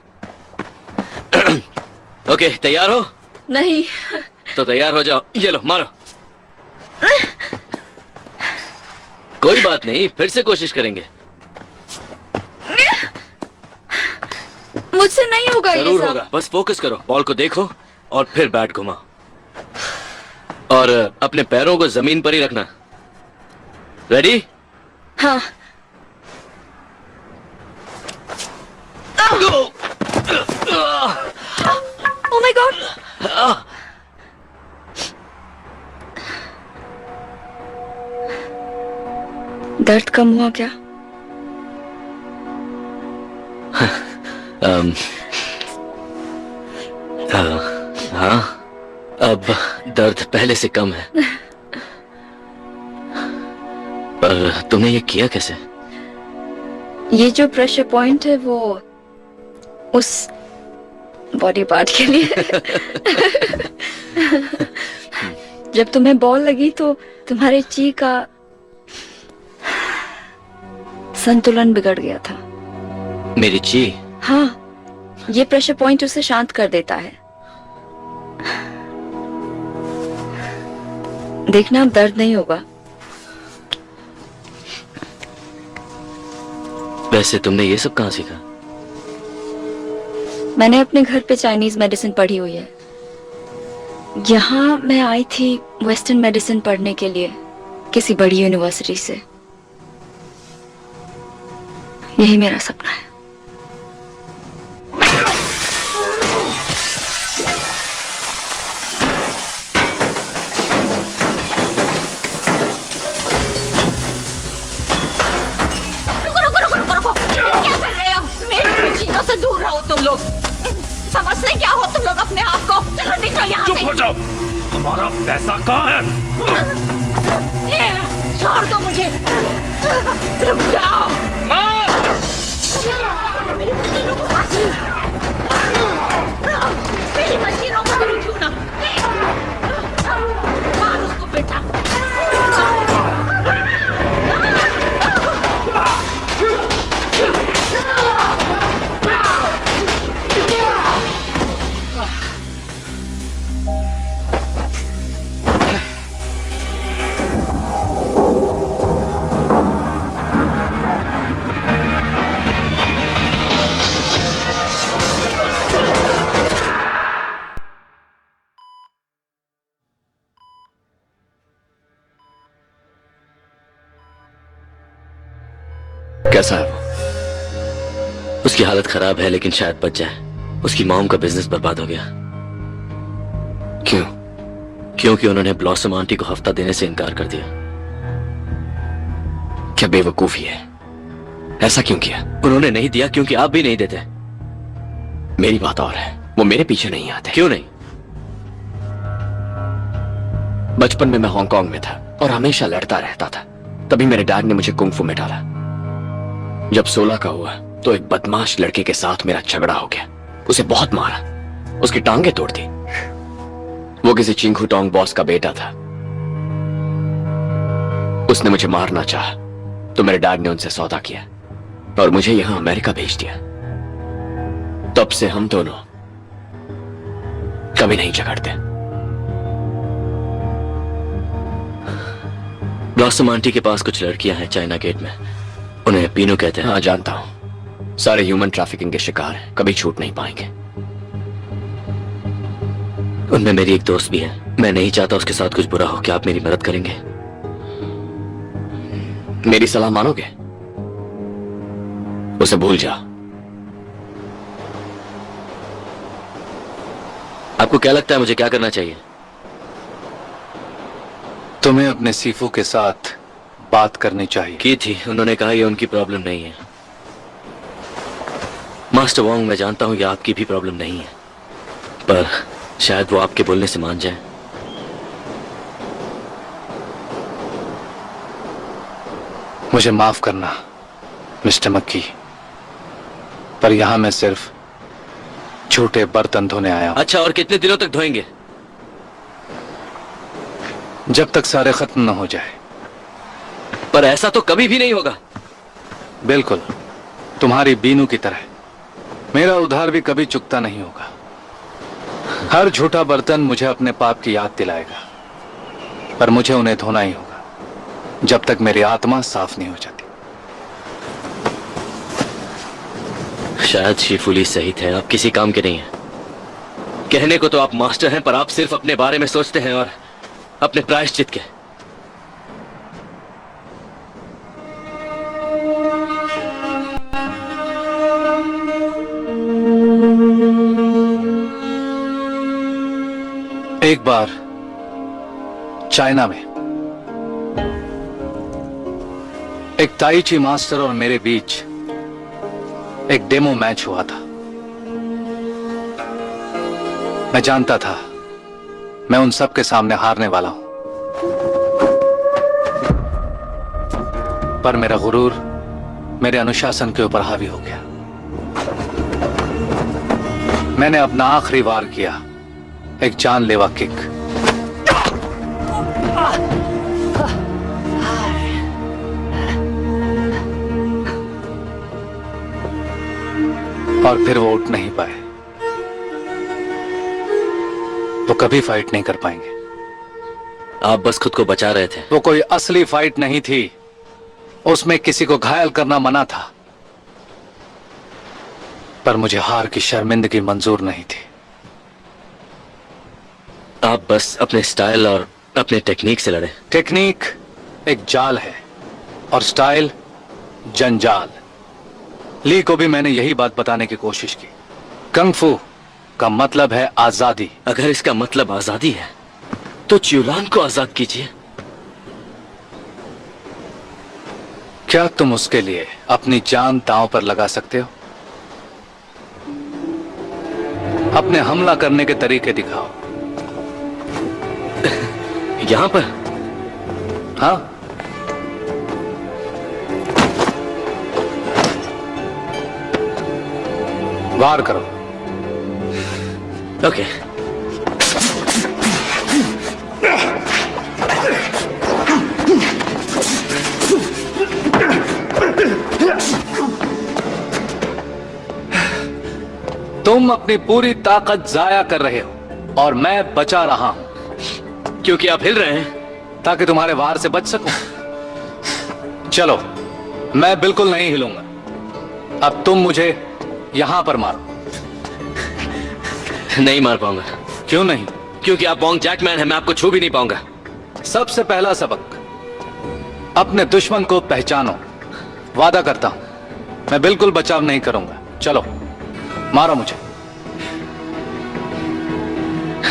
ओके, तैयार हो? नहीं। तो तैयार हो जाओ। ये लो, मारो। कोई बात नहीं, फिर से कोशिश करेंगे। मुझसे नहीं होगा ये जरूर सब। होगा, बस फोकस करो, बॉल को देखो और फिर बैट घुमाओ, और अपने पैरों को जमीन पर ही रखना। रेडी? हाँ। Oh my God! दर्द कम हुआ क्या? हाँ, अब दर्द पहले से कम है। पर तुमने ये किया कैसे? ये जो प्रेशर पॉइंट है वो उस बॉडी पार्ट के लिए जब तुम्हें बॉल लगी तो तुम्हारे ची का संतुलन बिगड़ गया था। मेरी ची? हाँ, ये प्रेशर पॉइंट उसे शांत कर देता है। देखना अब दर्द नहीं होगा। वैसे तुमने ये सब कहाँ सीखा? मैंने अपने घर पे चाइनीज मेडिसिन पढ़ी हुई है। यहाँ मैं आई थी वेस्टर्न मेडिसिन पढ़ने के लिए किसी बड़ी यूनिवर्सिटी से। यही मेरा सपना है। क्या कर रहे हो? मेरी चीजों से दूर रहो तुम लोग। समझते क्या हो तुम लोग अपने आप को? चलो निकलो यहाँ से। चुप हो जाओ। हमारा पैसा कहाँ है? ये, छोड़ दो मुझे। रुक जाओ। मेरी मशीनों को फांसी। मेरी मशीनों को कभी छूना। मार उसको बेटा। कैसा है वो? उसकी हालत खराब है लेकिन शायद बच जाए। उसकी मॉम का बिजनेस बर्बाद हो गया। क्यों? क्योंकि उन्होंने ब्लॉसम आंटी को हफ्ता देने से इनकार कर दिया। क्या बेवकूफी है? ऐसा क्यों किया? उन्होंने नहीं दिया क्योंकि आप भी नहीं देते। मेरी बात और है, वो मेरे पीछे नहीं आते। क्यों नहीं? बचपन में मैं हांगकांग में था और हमेशा लड़ता रहता था। तभी मेरे डैड ने मुझे कुंग फू में डाला। जब 16 का हुआ तो एक बदमाश लड़के के साथ मेरा झगड़ा हो गया। उसे बहुत मारा, उसकी टांगे तोड़ दी। वो किसी चिंगू टोंग बॉस का बेटा था। उसने मुझे मारना चाहा तो मेरे डैड ने उनसे सौदा किया और मुझे यहां अमेरिका भेज दिया। तब से हम दोनों कभी नहीं झगड़ते। ब्लॉसम आंटी के पास कुछ लड़कियां हैं चाइना गेट में। उन्हें पीनू कहते हैं। हाँ जानता हूं। सारे ह्यूमन ट्रैफिकिंग के शिकार हैं, कभी छूट नहीं पाएंगे। उनमें मेरी एक दोस्त भी है। मैं नहीं चाहता उसके साथ कुछ बुरा हो। क्या आप मेरी मदद करेंगे? मेरी सलाह मानोगे? उसे भूल जा। आपको क्या लगता है मुझे क्या करना चाहिए? तुम्हें अपने सीफू के साथ बात करनी चाहिए। की थी, उन्होंने कहा ये उनकी प्रॉब्लम नहीं है। मास्टर वोंग, मैं जानता हूं ये आपकी भी प्रॉब्लम नहीं है, पर शायद वो आपके बोलने से मान जाए। मुझे माफ करना मिस्टर मक्की, पर यहां मैं सिर्फ छोटे बर्तन धोने आया हूं। अच्छा, और कितने दिनों तक धोएंगे? जब तक सारे खत्म न हो जाए। पर ऐसा तो कभी भी नहीं होगा। बिल्कुल, तुम्हारी बीनू की तरह मेरा उधार भी कभी चुकता नहीं होगा। हर झूठा बर्तन मुझे अपने पाप की याद दिलाएगा, पर मुझे उन्हें धोना ही होगा जब तक मेरी आत्मा साफ नहीं हो जाती। शायद शिफुली सही थे, आप किसी काम के नहीं हैं। कहने को तो आप मास्टर हैं, पर आप सिर्फ अपने बारे में सोचते हैं और अपने प्रायश्चित के। एक बार चाइना में एक ताई ची मास्टर और मेरे बीच एक डेमो मैच हुआ था। मैं जानता था मैं उन सब के सामने हारने वाला हूं। पर मेरा गुरूर मेरे अनुशासन के ऊपर हावी हो गया। मैंने अपना आखिरी वार किया, एक जानलेवा किक। और फिर वो उठ नहीं पाए। वो कभी फाइट नहीं कर पाएंगे। आप बस खुद को बचा रहे थे। वो कोई असली फाइट नहीं थी, उसमें किसी को घायल करना मना था। पर मुझे हार की शर्मिंदगी मंजूर नहीं थी। आप बस अपने स्टाइल और अपने टेक्निक से लड़े। टेक्निक एक जाल है और स्टाइल जंजाल। ली को भी मैंने यही बात बताने की कोशिश की। कंग फू का मतलब है आजादी। अगर इसका मतलब आजादी है तो च्यूलान को आजाद कीजिए। क्या तुम उसके लिए अपनी जान दांव पर लगा सकते हो? अपने हमला करने के तरीके दिखाओ। यहां पर? हाँ, वार करो। ओके। तुम अपनी पूरी ताकत जाया कर रहे हो और मैं बचा रहा हूं। क्योंकि आप हिल रहे हैं। ताकि तुम्हारे वार से बच सकूं। चलो, मैं बिल्कुल नहीं हिलूंगा। अब तुम मुझे यहां पर मारो। नहीं मार पाऊंगा। क्यों नहीं? क्योंकि आप वॉन्ग जैकमैन हैं, मैं आपको छू भी नहीं पाऊंगा। सबसे पहला सबक, अपने दुश्मन को पहचानो। वादा करता हूं, मैं बिल्कुल बचाव नहीं करूंगा। चलो, मारो मुझे।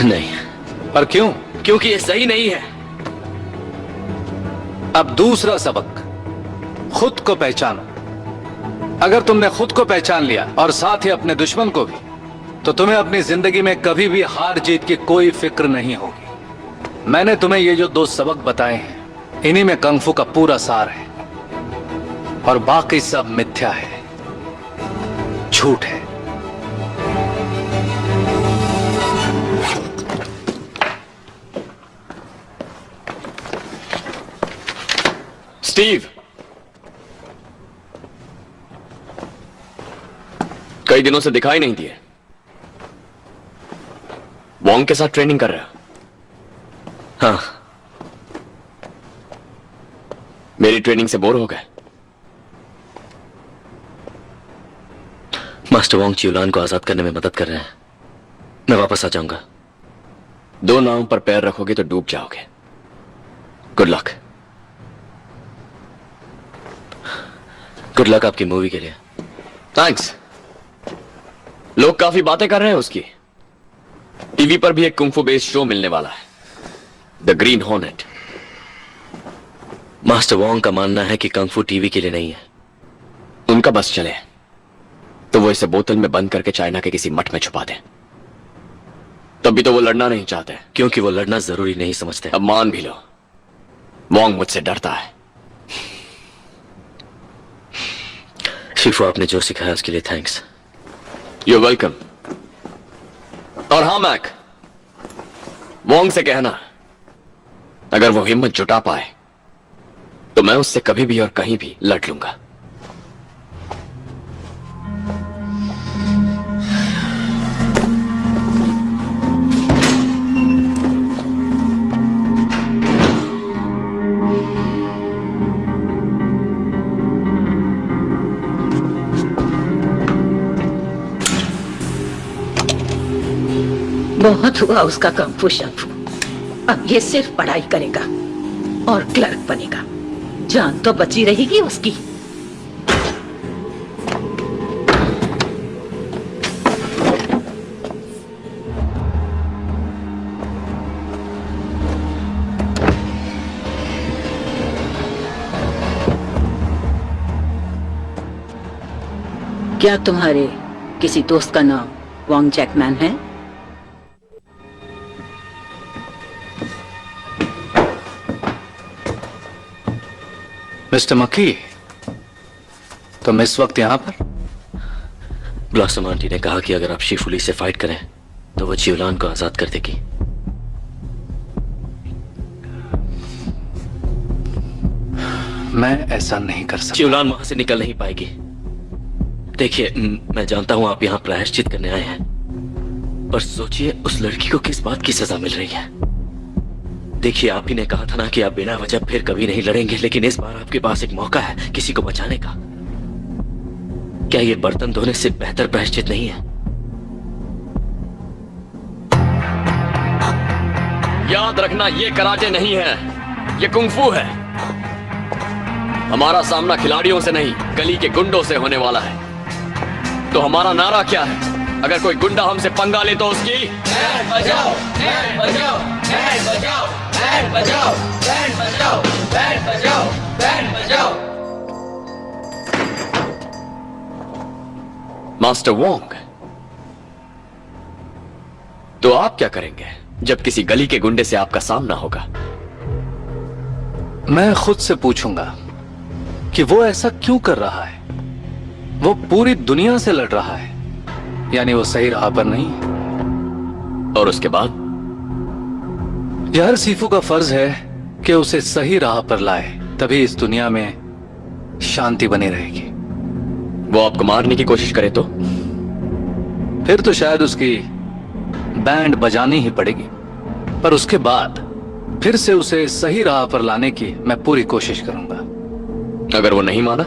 नहीं। पर क्यों? क्योंकि ये सही नहीं है। अब दूसरा सबक, खुद को पहचानो। अगर तुमने खुद को पहचान लिया और साथ ही अपने दुश्मन को भी, तो तुम्हें अपनी जिंदगी में कभी भी हार जीत की कोई फिक्र नहीं होगी। मैंने तुम्हें ये जो 2 सबक बताए हैं, इन्हीं में कंग फू का पूरा सार है और बाकी सब मिथ्या है, झूठ है। स्टीव, कई दिनों से दिखाई नहीं दिए। वॉन्ग के साथ ट्रेनिंग कर रहे हो? हाँ। मेरी ट्रेनिंग से बोर हो गए? मास्टर वॉन्ग च्यूलान को आजाद करने में मदद कर रहे हैं। मैं वापस आ जाऊंगा। 2 नावों पर पैर रखोगे तो डूब जाओगे। Good luck. गुड लक आपकी मूवी के लिए। थैंक्स। लोग काफी बातें कर रहे हैं उसकी। टीवी पर भी एक कुंग फू बेस्ड शो मिलने वाला है, the green hornet. Master Wong का मानना है कि कंग फू टीवी के लिए नहीं है। उनका बस चले तो वो इसे बोतल में बंद करके चाइना के किसी मठ में छुपा दें। तभी तो वो लड़ना नहीं चाहते। क्योंकि वो लड़ना जरूरी नहीं समझते। अब मान भी लो, वॉन्ग मुझसे डरता है। शिफू, आपने जो सिखाया उसके लिए थैंक्स। You welcome. और हाँ मैक, वॉन्ग से कहना अगर वो हिम्मत जुटा पाए तो मैं उससे कभी भी और कहीं भी लड़ लूंगा। बहुत हुआ उसका कंफू शंफू। अब ये सिर्फ पढ़ाई करेगा और क्लर्क बनेगा। जान तो बची रहेगी उसकी। क्या तुम्हारे किसी दोस्त का नाम वॉन्ग जैकमैन है? मिस्टर मक्खी, तुम इस वक्त यहां पर? ब्लॉसम आंटी ने कहा कि अगर आप शिफुली से फाइट करें तो वो चिवलान को आजाद कर देगी। मैं ऐसा नहीं कर सकता। चिवलान वहां से निकल नहीं पाएगी। देखिए, मैं जानता हूं आप यहां प्रायश्चित करने आए हैं, पर सोचिए उस लड़की को किस बात की सजा मिल रही है। देखिए, आप ही ने कहा था ना कि आप बिना वजह फिर कभी नहीं लड़ेंगे, लेकिन इस बार आपके पास एक मौका है किसी को बचाने का। क्या ये बर्तन धोने से बेहतर प्रायश्चित नहीं है? याद रखना, ये कराटे नहीं है, ये कुंफू है। हमारा सामना खिलाड़ियों से नहीं, गली के गुंडों से होने वाला है। तो हमारा नारा क्या है? अगर कोई गुंडा हमसे पंगा ले तो उसकी बैंड बजाओ, बैंड बजाओ, बैंड बजाओ, बैंड बजाओ, बैंड बजाओ, बैंड बजाओ, बैंड बजाओ। मास्टर वोंग, तो आप क्या करेंगे जब किसी गली के गुंडे से आपका सामना होगा? मैं खुद से पूछूंगा कि वो ऐसा क्यों कर रहा है। वो पूरी दुनिया से लड़ रहा है, यानी वो सही राह पर नहीं है। और उसके बाद? हर सीफू का फर्ज है कि उसे सही राह पर लाए, तभी इस दुनिया में शांति बनी रहेगी। वो आपको मारने की कोशिश करे तो? फिर तो शायद उसकी बैंड बजानी ही पड़ेगी, पर उसके बाद फिर से उसे सही राह पर लाने की मैं पूरी कोशिश करूंगा। अगर वो नहीं माना?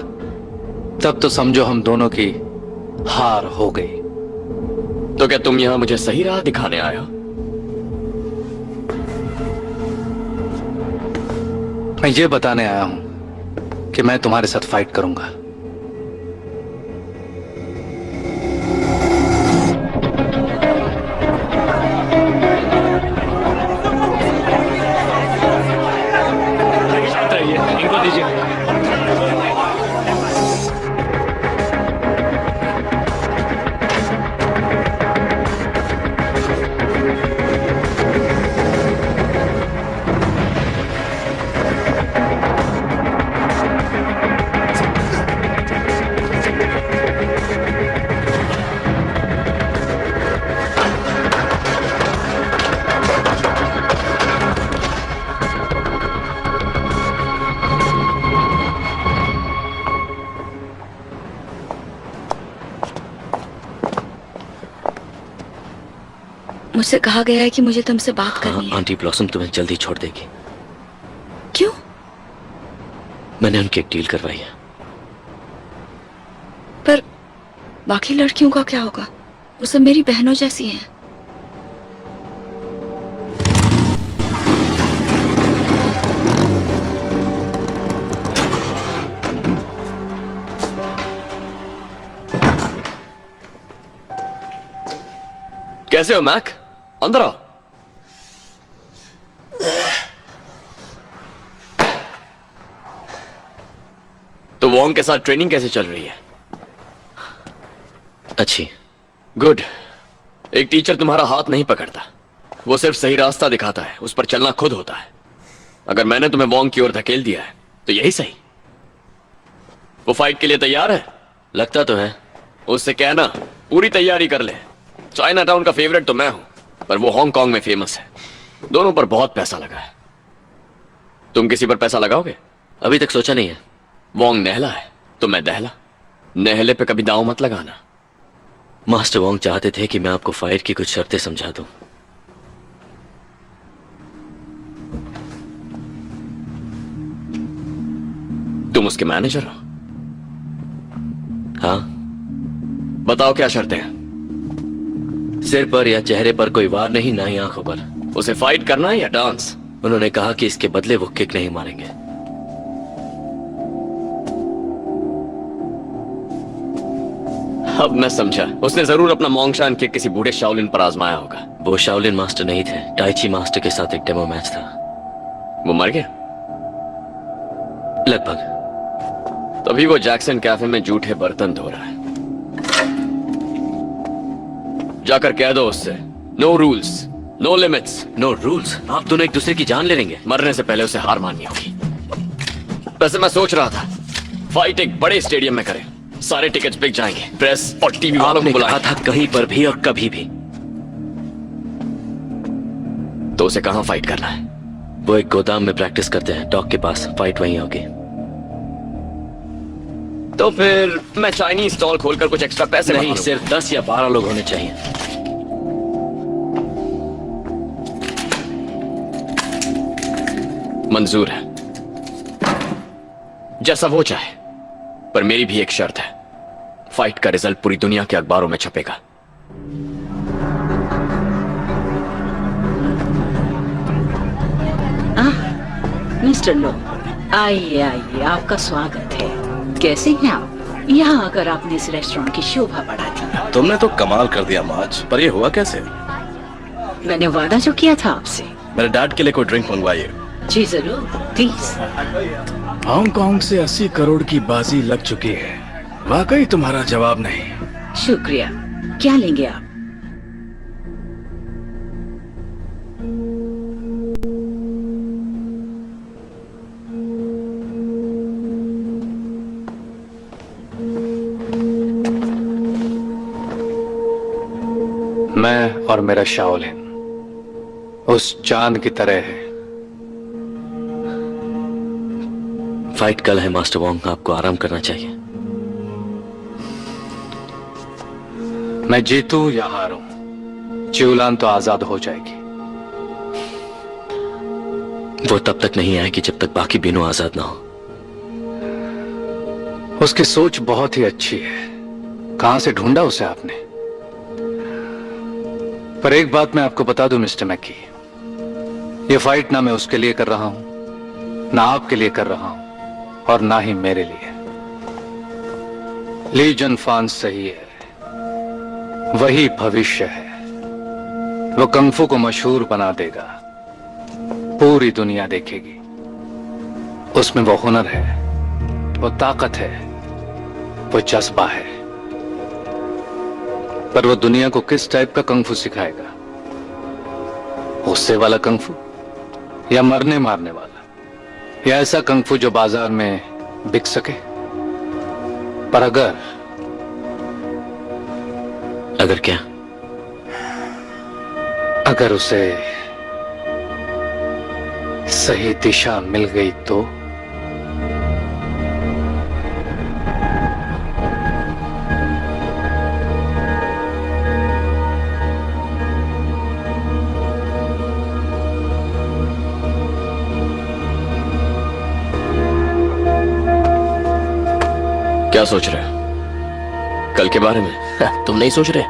तब तो समझो हम दोनों की हार हो गई। तो क्या तुम यहां मुझे सही राह दिखाने आए हो? मैं ये बताने आया हूं कि मैं तुम्हारे साथ फाइट करूंगा। इनको दीजिए। मुझसे कहा गया है कि मुझे तुमसे बात करनी है। आंटी ब्लॉसम तुम्हें जल्दी छोड़ देगी। क्यों? मैंने उनकी एक डील करवाई है। पर बाकी लड़कियों का क्या होगा? वो सब मेरी बहनों जैसी हैं। कैसे हो मैक? अंदर आओ। तो वोंग के साथ ट्रेनिंग कैसे चल रही है? अच्छी। गुड। एक टीचर तुम्हारा हाथ नहीं पकड़ता, वो सिर्फ सही रास्ता दिखाता है, उस पर चलना खुद होता है। अगर मैंने तुम्हें वोंग की ओर धकेल दिया है तो यही सही। वो फाइट के लिए तैयार है? लगता तो है। उससे कहना पूरी तैयारी कर ले। चाइना टाउन का फेवरेट तो मैं हूं, पर वो हांगकांग में फेमस है। दोनों पर बहुत पैसा लगा है। तुम किसी पर पैसा लगाओगे? अभी तक सोचा नहीं है। वोंग नहला है तो मैं दहला। नहले पे कभी दांव मत लगाना। मास्टर वोंग चाहते थे कि मैं आपको फाइट की कुछ शर्तें समझा दूं। तुम उसके मैनेजर हो? हाँ। बताओ क्या शर्तें हैं? सिर पर या चेहरे पर कोई वार नहीं, ना ही आंखों पर। उसे फाइट करना है या डांस? उन्होंने कहा कि इसके बदले वो किक नहीं मारेंगे। अब मैं समझा। उसने जरूर अपना मोंगशान किक किसी बूढ़े शाओलिन पर आजमाया होगा। वो शाओलिन मास्टर नहीं थे, टाइची मास्टर के साथ एक डेमो मैच था। वो मर गया? लगभग। तभी वो जैक्सन कैफे में जूठे बर्तन धो रहा है। जाकर कह दो उससे, no rules, no limits. No rules? आप दोनों एक दूसरे की जान ले लेंगे। मरने से पहले उसे हार माननी होगी। वैसे मैं सोच रहा था फाइट एक बड़े स्टेडियम में करें, सारे टिकट्स बिक जाएंगे, प्रेस और टीवी वालों को आपने कहा बुलाएंगे। था कहीं पर भी और कभी भी। तो उसे कहां फाइट करना है? वो एक गोदाम में प्रैक्टिस करते हैं, डॉक के पास। फाइट वहीं होगी। तो फिर मैं चाइनीज स्टॉल खोलकर कुछ एक्स्ट्रा पैसे नहीं, बना लूं। सिर्फ 10 या 12 लोग होने चाहिए। मंजूर है, जैसा वो चाहे। पर मेरी भी एक शर्त है, फाइट का रिजल्ट पूरी दुनिया के अखबारों में छपेगा। मिस्टर लो, आइए आइए, आपका स्वागत है। कैसे हैं आप? यहाँ आकर आपने इस रेस्टोरेंट की शोभा बढ़ा दी। तुमने तो कमाल कर दिया माज, पर ये हुआ कैसे? मैंने वादा जो किया था आपसे। मेरे डैड के लिए कोई ड्रिंक मंगवाइए। जी जरूर, प्लीज। हांगकांग से 80 करोड़ की बाजी लग चुकी है। वाकई तुम्हारा जवाब नहीं। शुक्रिया। क्या लेंगे आप? मैं और मेरा शाओलिन उस चांद की तरह है। फाइट कल है मास्टर वोंग, आपको आराम करना चाहिए। मैं जीतूं या हारूं, चिवलान तो आजाद हो जाएगी। वो तब तक नहीं आएगी जब तक बाकी बीनू आजाद ना हो। उसकी सोच बहुत ही अच्छी है। कहां से ढूंढा उसे आपने? पर एक बात मैं आपको बता दूं मिस्टर मैकी, ये फाइट ना मैं उसके लिए कर रहा हूं, ना आपके लिए कर रहा हूं, और ना ही मेरे लिए। ली जनफान सही है, वही भविष्य है। वो कंगफू को मशहूर बना देगा, पूरी दुनिया देखेगी। उसमें वो हुनर है, वो ताकत है, वो जज्बा है। पर वो दुनिया को किस टाइप का कंगफू सिखाएगा? गुस्से वाला कंगफू, या मरने मारने वाला, या ऐसा कंगफू जो बाजार में बिक सके? पर अगर क्या? अगर उसे सही दिशा मिल गई तो? क्या सोच रहे हो कल के बारे में? तुम नहीं सोच रहे?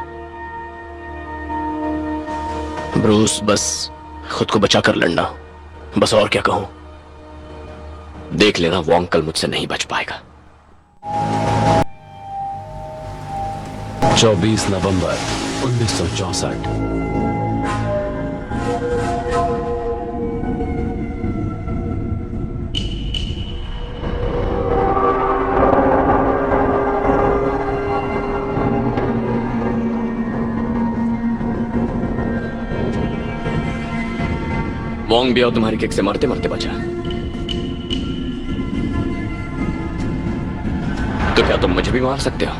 ब्रूस, बस खुद को बचा कर लड़ना, बस। और क्या कहूं? देख लेना, वोंग कल मुझसे नहीं बच पाएगा। 24 नवंबर 1964। वोंग भी और तुम्हारी किक से मरते मरते बचा। तो क्या तुम मुझे भी मार सकते हो?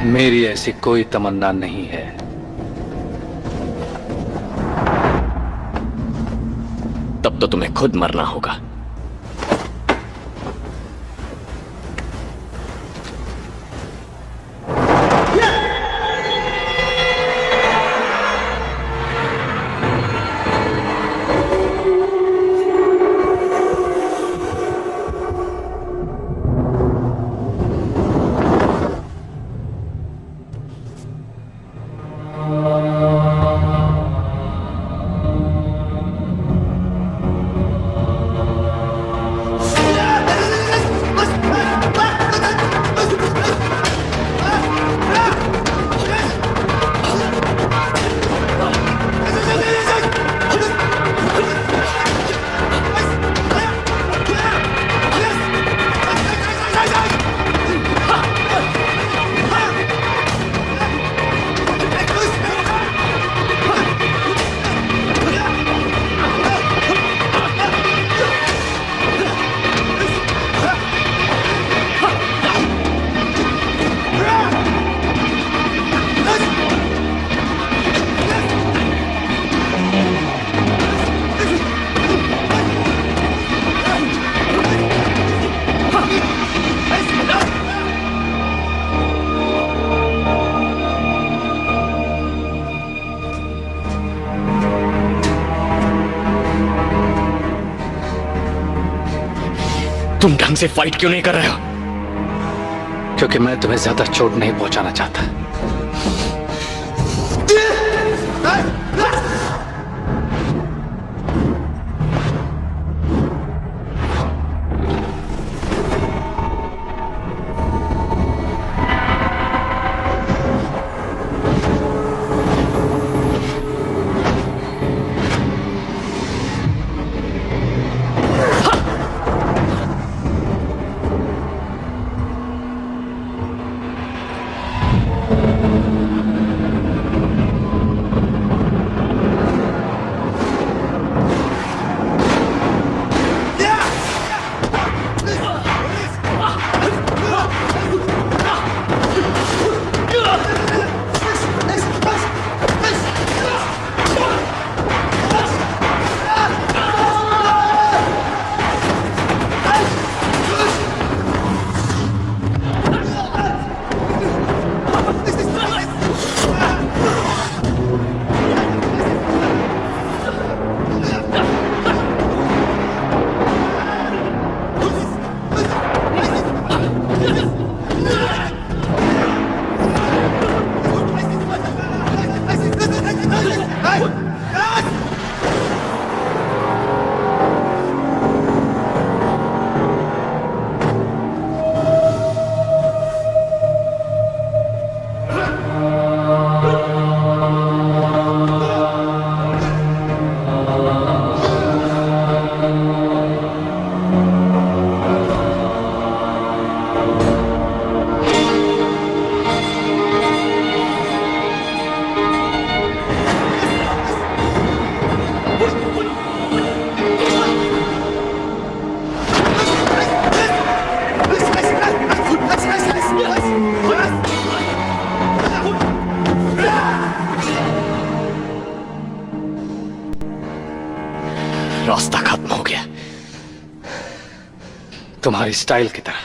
मेरी ऐसी कोई तमन्ना नहीं है। तब तो तुम्हें खुद मरना होगा। तुम ढंग से फाइट क्यों नहीं कर रहे हो? क्योंकि मैं तुम्हें ज्यादा चोट नहीं पहुंचाना चाहता। रास्ता खत्म हो गया। तुम्हारी स्टाइल की तरह।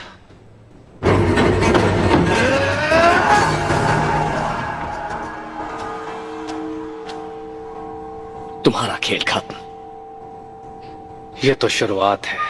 तुम्हारा खेल खत्म। ये तो शुरुआत है।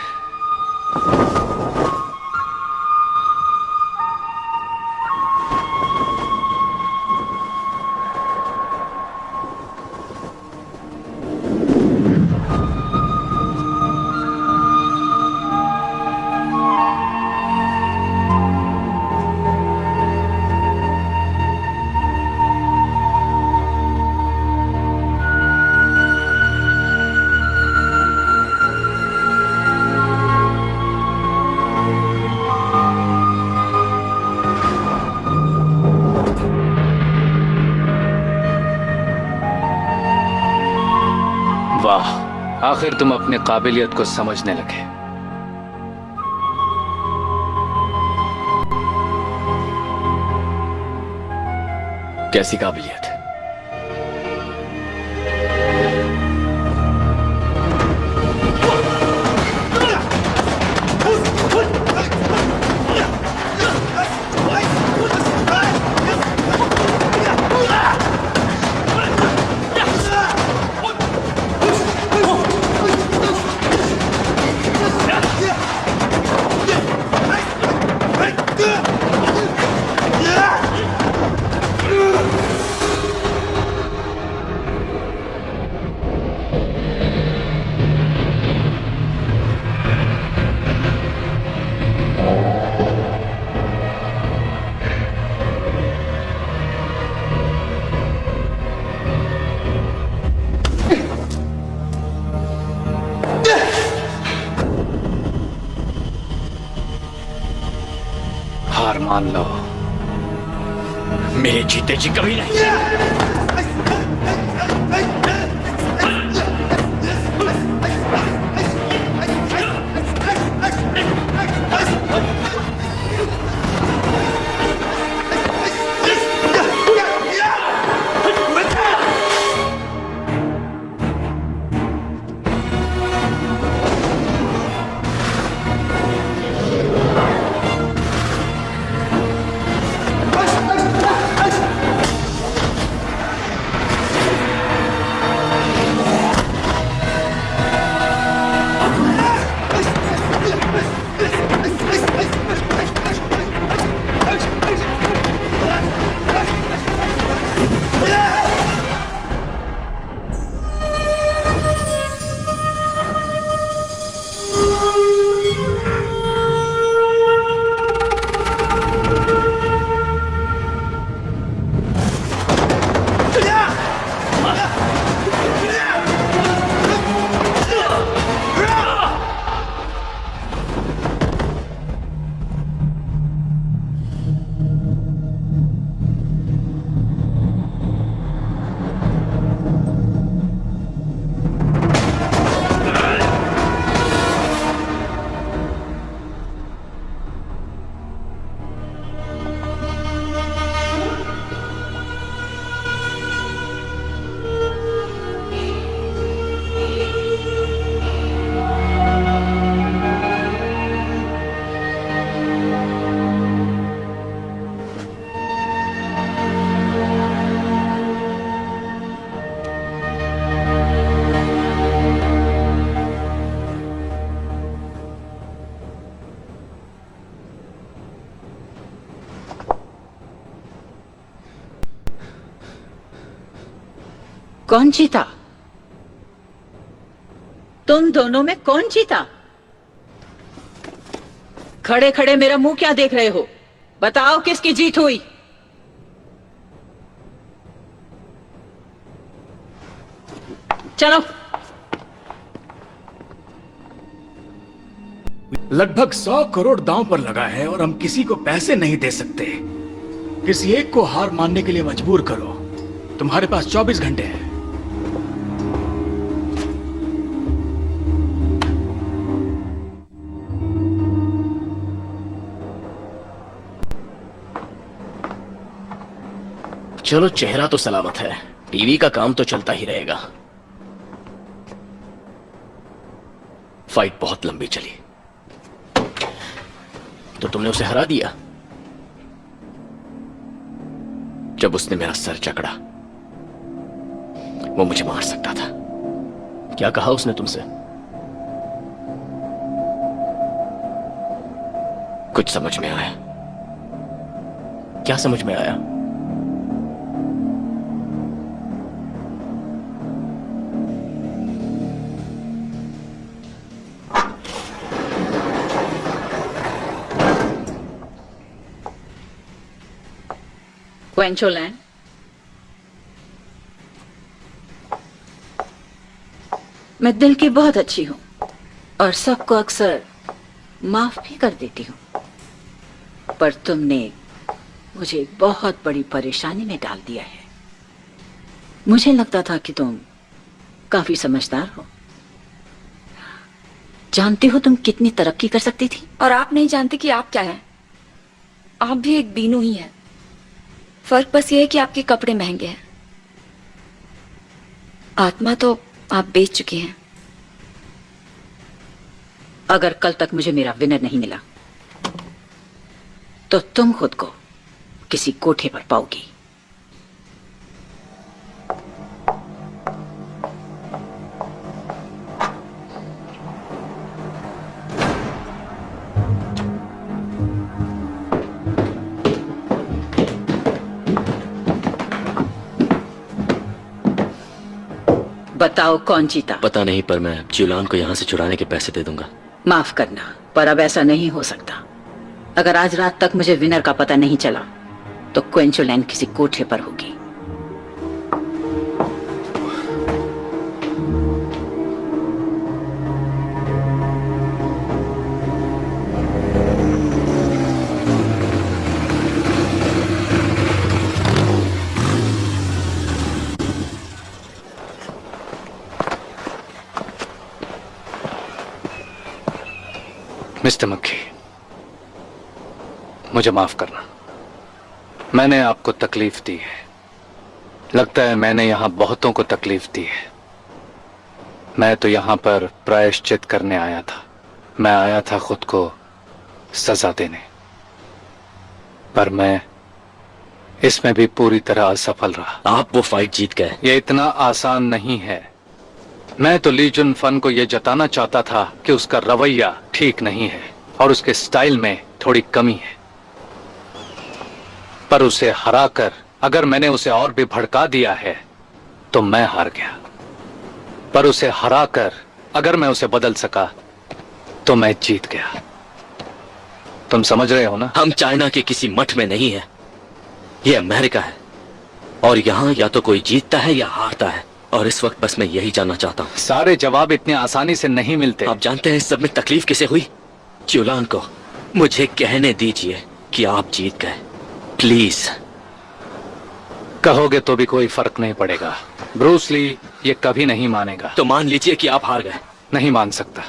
वाह, आखिर तुम अपनी काबिलियत को समझने लगे। कैसी काबिलियत? हार मान लो। मेरे जीते जी कभी नहीं। कौन जीता? तुम दोनों में कौन जीता? खड़े खड़े मेरा मुंह क्या देख रहे हो? बताओ किसकी जीत हुई? चलो। लगभग 100 करोड़ दांव पर लगा है और हम किसी को पैसे नहीं दे सकते। किसी एक को हार मानने के लिए मजबूर करो। तुम्हारे पास 24 घंटे हैं। चलो, चेहरा तो सलामत है, टीवी का काम तो चलता ही रहेगा। फाइट बहुत लंबी चली। तो तुमने उसे हरा दिया? जब उसने मेरा सर जकड़ा, वो मुझे मार सकता था। क्या कहा उसने तुमसे? कुछ समझ में आया। क्या समझ में आया? क्वेंचोलैंड, मैं दिल की बहुत अच्छी हूं और सबको अक्सर माफ भी कर देती हूं, पर तुमने मुझे एक बहुत बड़ी परेशानी में डाल दिया है। मुझे लगता था कि तुम काफी समझदार हो, जानती हो तुम कितनी तरक्की कर सकती थी। और आप नहीं जानते कि आप क्या हैं। आप भी एक बीनू ही हैं। फर्क बस ये है कि आपके कपड़े महंगे हैं। आत्मा तो आप बेच चुके हैं। अगर कल तक मुझे मेरा विनर नहीं मिला तो तुम खुद को किसी कोठे पर पाओगी। बताओ कौन जीता? पता नहीं, पर मैं च्यूलान को यहाँ से चुराने के पैसे दे दूंगा। माफ करना, पर अब ऐसा नहीं हो सकता। अगर आज रात तक मुझे विनर का पता नहीं चला तो क्वेंचोलैंड किसी कोठे पर होगी। मिस्टर मक्खी, मुझे माफ करना। मैंने आपको तकलीफ दी है। लगता है मैंने यहां बहुतों को तकलीफ दी है। मैं तो यहां पर प्रायश्चित करने आया था। मैं आया था खुद को सजा देने, पर मैं इसमें भी पूरी तरह असफल रहा। आप वो फाइट जीत गए। ये इतना आसान नहीं है। मैं तो ली जुन फन को यह जताना चाहता था कि उसका रवैया ठीक नहीं है और उसके स्टाइल में थोड़ी कमी है, पर उसे हराकर अगर मैंने उसे और भी भड़का दिया है तो मैं हार गया। पर उसे हराकर अगर मैं उसे बदल सका तो मैं जीत गया। तुम समझ रहे हो ना? हम चाइना के किसी मठ में नहीं है, ये अमेरिका है और यहाँ या तो कोई जीतता है या हारता है, और इस वक्त बस मैं यही जानना चाहता हूँ। सारे जवाब इतनी आसानी से नहीं मिलते। आप जानते हैं इस सब में तकलीफ किसे हुई? च्यूलान को। मुझे कहने दीजिए कि आप जीत गए, प्लीज। कहोगे तो भी कोई फर्क नहीं पड़ेगा। ब्रूस ली ये कभी नहीं मानेगा। तो मान लीजिए कि आप हार गए। नहीं मान सकता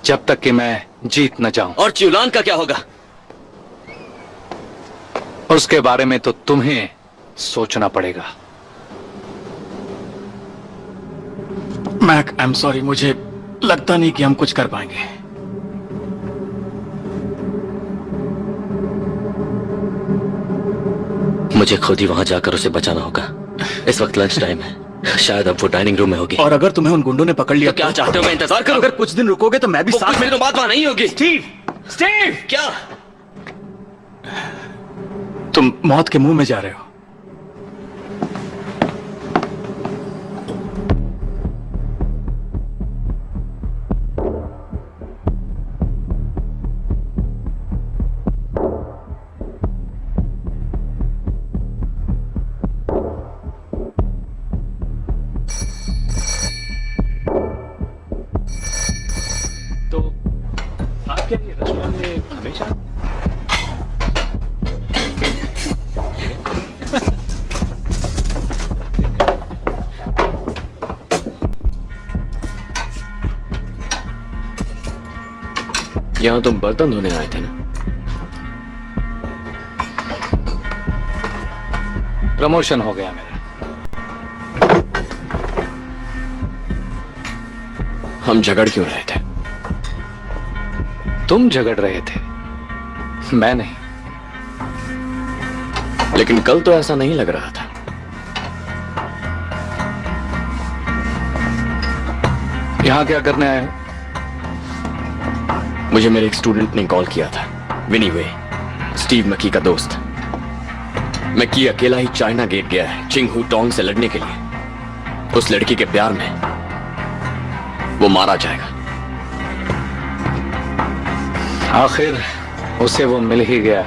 जब तक कि मैं जीत न जाऊं। और च्यूलान का क्या होगा? उसके बारे में तो तुम्हें सोचना पड़ेगा। मैक, आई एम सॉरी, मुझे लगता नहीं कि हम कुछ कर पाएंगे। मुझे खुद ही वहां जाकर उसे बचाना होगा। इस वक्त लंच टाइम है, शायद अब वो डाइनिंग रूम में होगी। और अगर तुम्हें उन गुंडों ने पकड़ लिया तो क्या चाहते हो मैं इंतजार करूं? अगर कुछ दिन रुकोगे तो मैं भी साथ। मेरी तो बात वहां नहीं होगी। स्टीव, स्टीव, क्या? तुम मौत के मुंह में जा रहे हो। आपके लिए रेस्टोरेंट में हमेशा यहां तुम बर्तन धोने आए थे ना? प्रमोशन हो गया मेरा। हम झगड़ क्यों रहे थे? तुम झगड़ रहे थे, मैं नहीं। लेकिन कल तो ऐसा नहीं लग रहा था। यहां क्या करने आए हो? मुझे मेरे एक स्टूडेंट ने कॉल किया था, विनी वे, स्टीव मकी का दोस्त। मैकी अकेला ही चाइना गेट गया है चिंग हू टोंग से लड़ने के लिए। उस लड़की के प्यार में वो मारा जाएगा। आखिर उसे वो मिल ही गया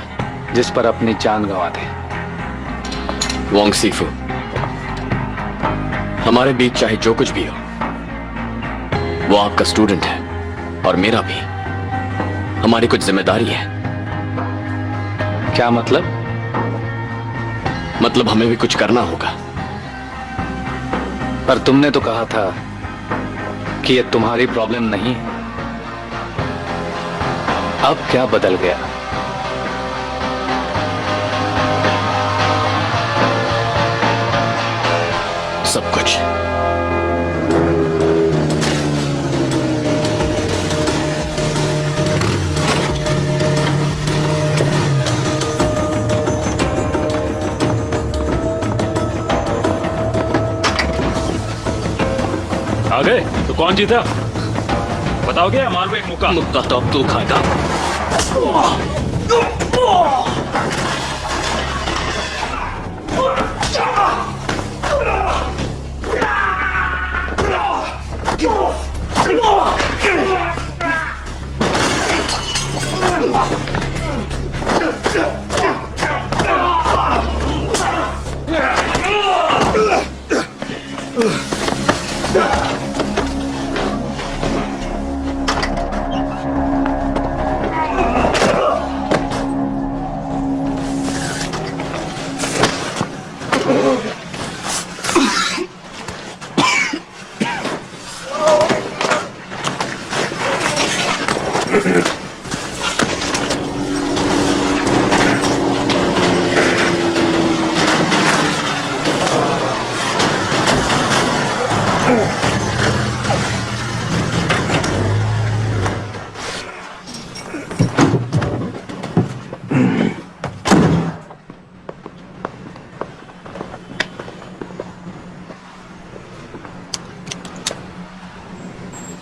जिस पर अपनी जान गंवा दे। वोंग सीफू, हमारे बीच चाहे जो कुछ भी हो, वो आपका स्टूडेंट है और मेरा भी। हमारी कुछ जिम्मेदारी है। क्या मतलब? मतलब हमें भी कुछ करना होगा। पर तुमने तो कहा था कि ये तुम्हारी प्रॉब्लम नहीं है। अब क्या बदल गया? सब कुछ। आ गए तो कौन जीता बताओगे या मारो एक मुक्का? मुक्का तो अब तू खाएगा।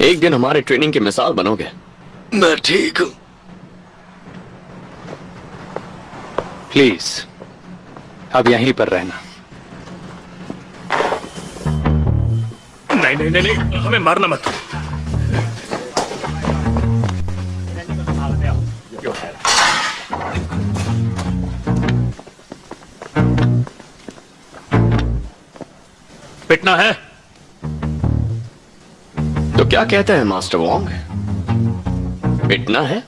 एक दिन हमारे ट्रेनिंग की मिसाल बनोगे। मैं ठीक हूं। प्लीज अब यहीं पर रहना। नहीं नहीं नहीं नहीं, हमें मारना मत। पिटना है तो क्या कहते हैं मास्टर वोंग? पिटना है?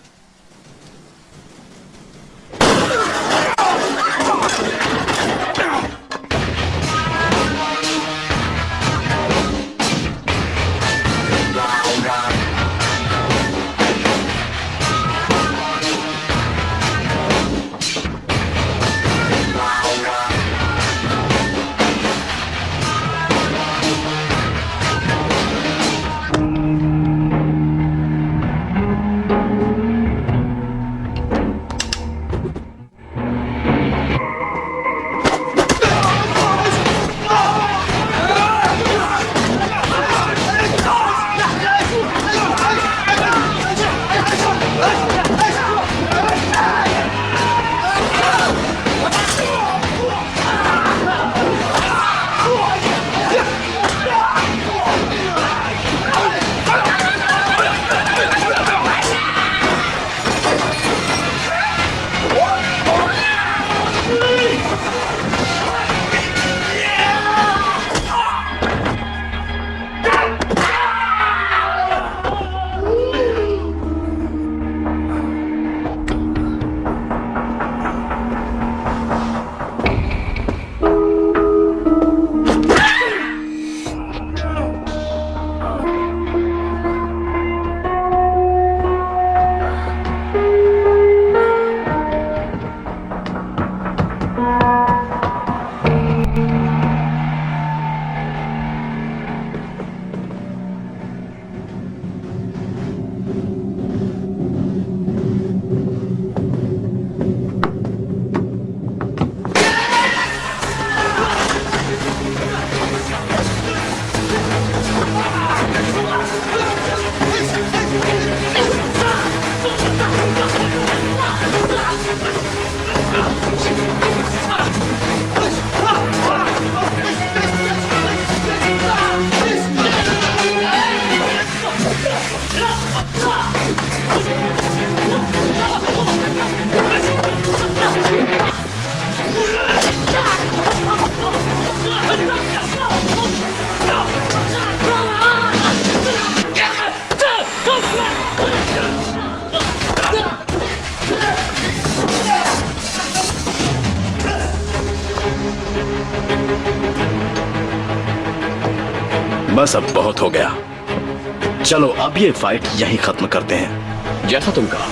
बस अब बहुत हो गया। चलो अब ये फाइट यहीं खत्म करते हैं। जैसा तुम कहा।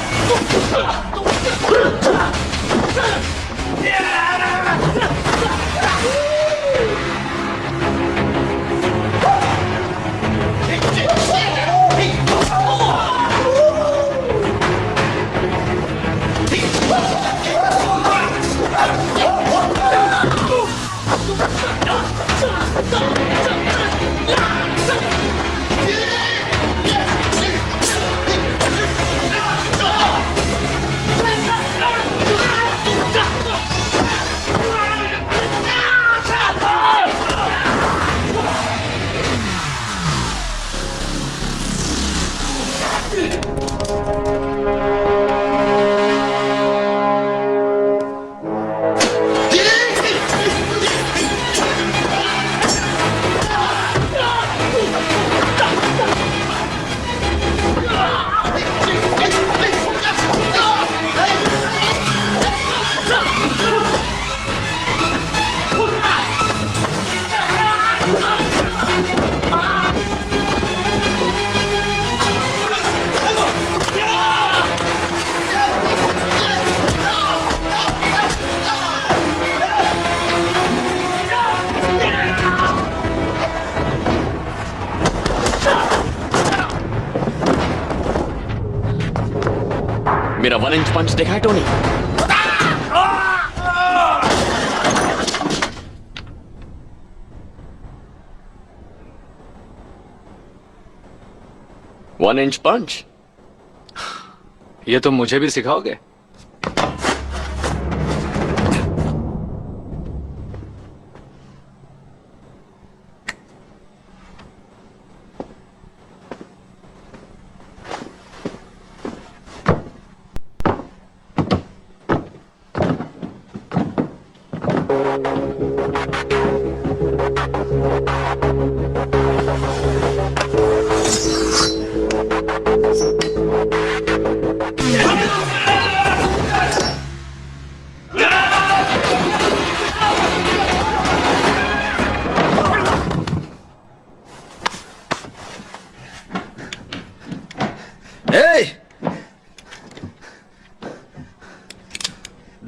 मेरा 1 इंच पंच देखा है टोनी? वन इंच पंच? ये तो मुझे भी सिखाओगे?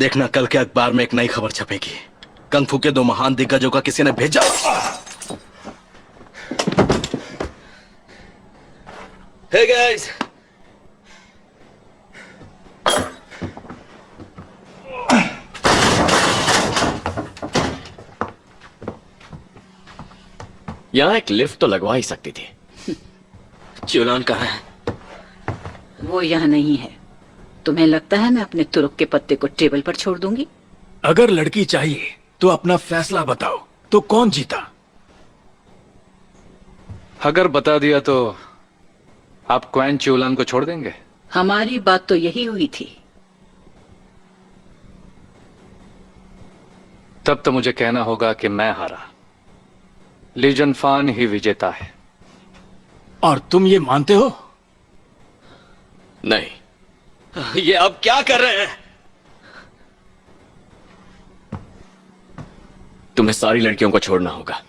देखना कल के अखबार में एक नई खबर छपेगी। कंग फू के 2 महान दिग्गजों का किसी ने भेजा। हे गाइस, यहां एक लिफ्ट तो लगवा ही सकती थी। चूलान कहाँ है? वो यहाँ नहीं है। तुम्हें लगता है मैं अपने तुरुप के पत्ते को टेबल पर छोड़ दूंगी? अगर लड़की चाहिए तो अपना फैसला बताओ, तो कौन जीता? अगर बता दिया तो आप क्वैन च्यूलान को छोड़ देंगे? हमारी बात तो यही हुई थी। तब तो मुझे कहना होगा कि मैं हारा, ली जुनफान ही विजेता है। और तुम ये मानते हो? नहीं। ये अब क्या कर रहे हैं? तुम्हें सारी लड़कियों को छोड़ना होगा।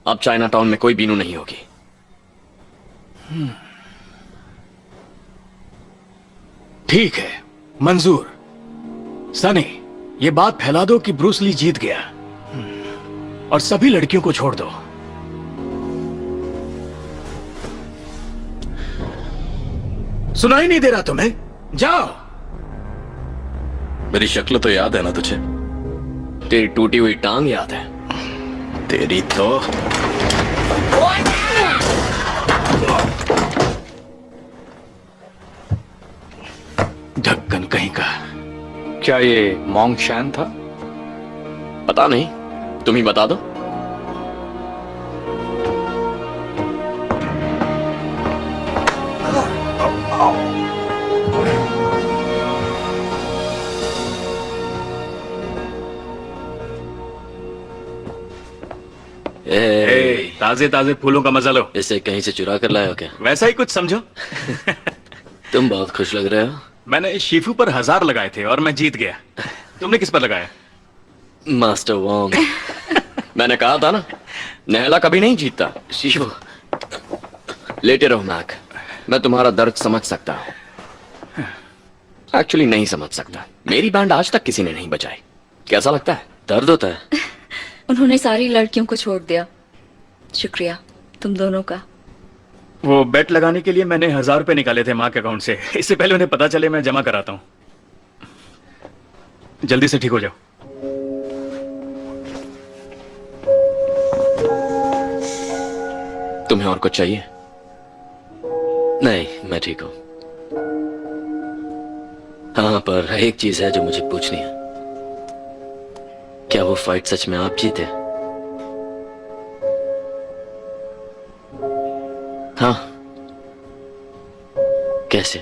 अब चाइना टाउन में कोई बीनू नहीं होगी। ठीक है, मंजूर। सनी, ये बात फैला दो कि ब्रूस ली जीत गया और सभी लड़कियों को छोड़ दो। सुनाई नहीं दे रहा तुम्हें? जाओ। मेरी शक्ल तो याद है ना तुझे? तेरी टूटी हुई टांग याद है? तेरी तो ढक्कन कहीं का। क्या ये मोंग शैन था? पता नहीं, तुम ही बता दो। ताजे ताजे फूलों का मजा लो। इसे कहीं से चुरा कर लाए हो क्या? वैसा ही कुछ समझो। तुम बहुत खुश लग रहे हो। मैंने शीफू पर 1000 लगाए थे और मैं जीत गया। तुमने किस पर लगाया? Master Wong. मैंने कहा था ना, नहला कभी नहीं जीतता। शिशु, लेटे रहो मैक, मैं तुम्हारा दर्द समझ सकता हूं। एक्चुअली नहीं समझ सकता, मेरी बैंड आज तक किसी ने नहीं बजाई। कैसा लगता है? दर्द होता है? उन्होंने सारी लड़कियों को छोड़ दिया। शुक्रिया तुम दोनों का। वो बेट लगाने के लिए मैंने 1000 रुपए निकाले थे माँ के अकाउंट से। इससे पहले उन्हें पता चले मैं जमा कराता हूँ। जल्दी से ठीक हो जाओ। तुम्हें और कुछ चाहिए? नहीं, मैं ठीक हूं। हाँ, पर एक चीज है जो मुझे पूछनी है। क्या वो फाइट सच में आप जीते? हाँ। कैसे?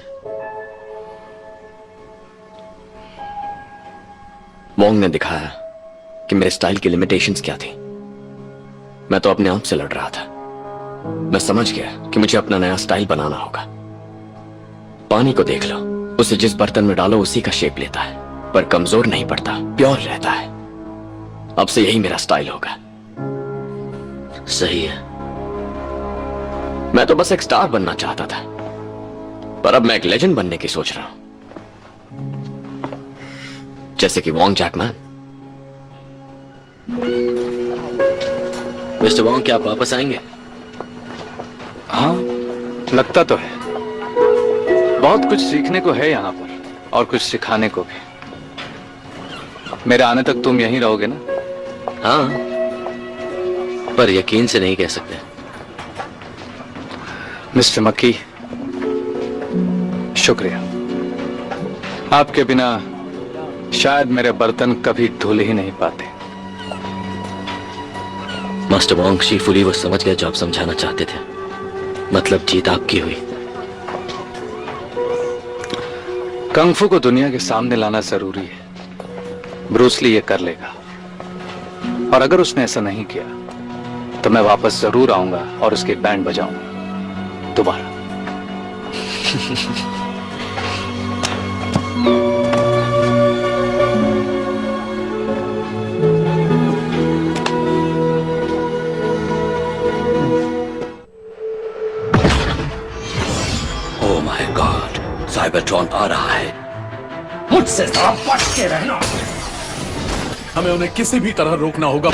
वोंग ने दिखाया कि मेरे स्टाइल की लिमिटेशंस क्या थी। मैं तो अपने आप से लड़ रहा था। मैं समझ गया कि मुझे अपना नया स्टाइल बनाना होगा। पानी को देख लो, उसे जिस बर्तन में डालो उसी का शेप लेता है, पर कमजोर नहीं पड़ता, प्योर रहता है। अब से यही मेरा स्टाइल होगा। सही है। मैं तो बस एक स्टार बनना चाहता था, पर अब मैं एक लेजेंड बनने की सोच रहा हूं, जैसे कि वोंग जैकमैन। मिस्टर वोंग, क्या आप वापस आएंगे? हाँ, लगता तो है। बहुत कुछ सीखने को है यहाँ पर, और कुछ सिखाने को भी। मेरे आने तक तुम यहीं रहोगे ना? हाँ, पर यकीन से नहीं कह सकते। मिस्टर मक्की, शुक्रिया। आपके बिना शायद मेरे बर्तन कभी धुल ही नहीं पाते। मास्टर वोंग, शीफुली वो समझ गया जो आप समझाना चाहते थे। मतलब जीत आपकी हुई। कंगफू को दुनिया के सामने लाना जरूरी है। ब्रूस ली ये कर लेगा, और अगर उसने ऐसा नहीं किया तो मैं वापस जरूर आऊंगा और उसकी बैंड बजाऊंगा दोबारा। ओह माय गॉड, साइबरट्रॉन आ रहा है। मुझसे जरा बच के रहना। हमें उन्हें किसी भी तरह रोकना होगा।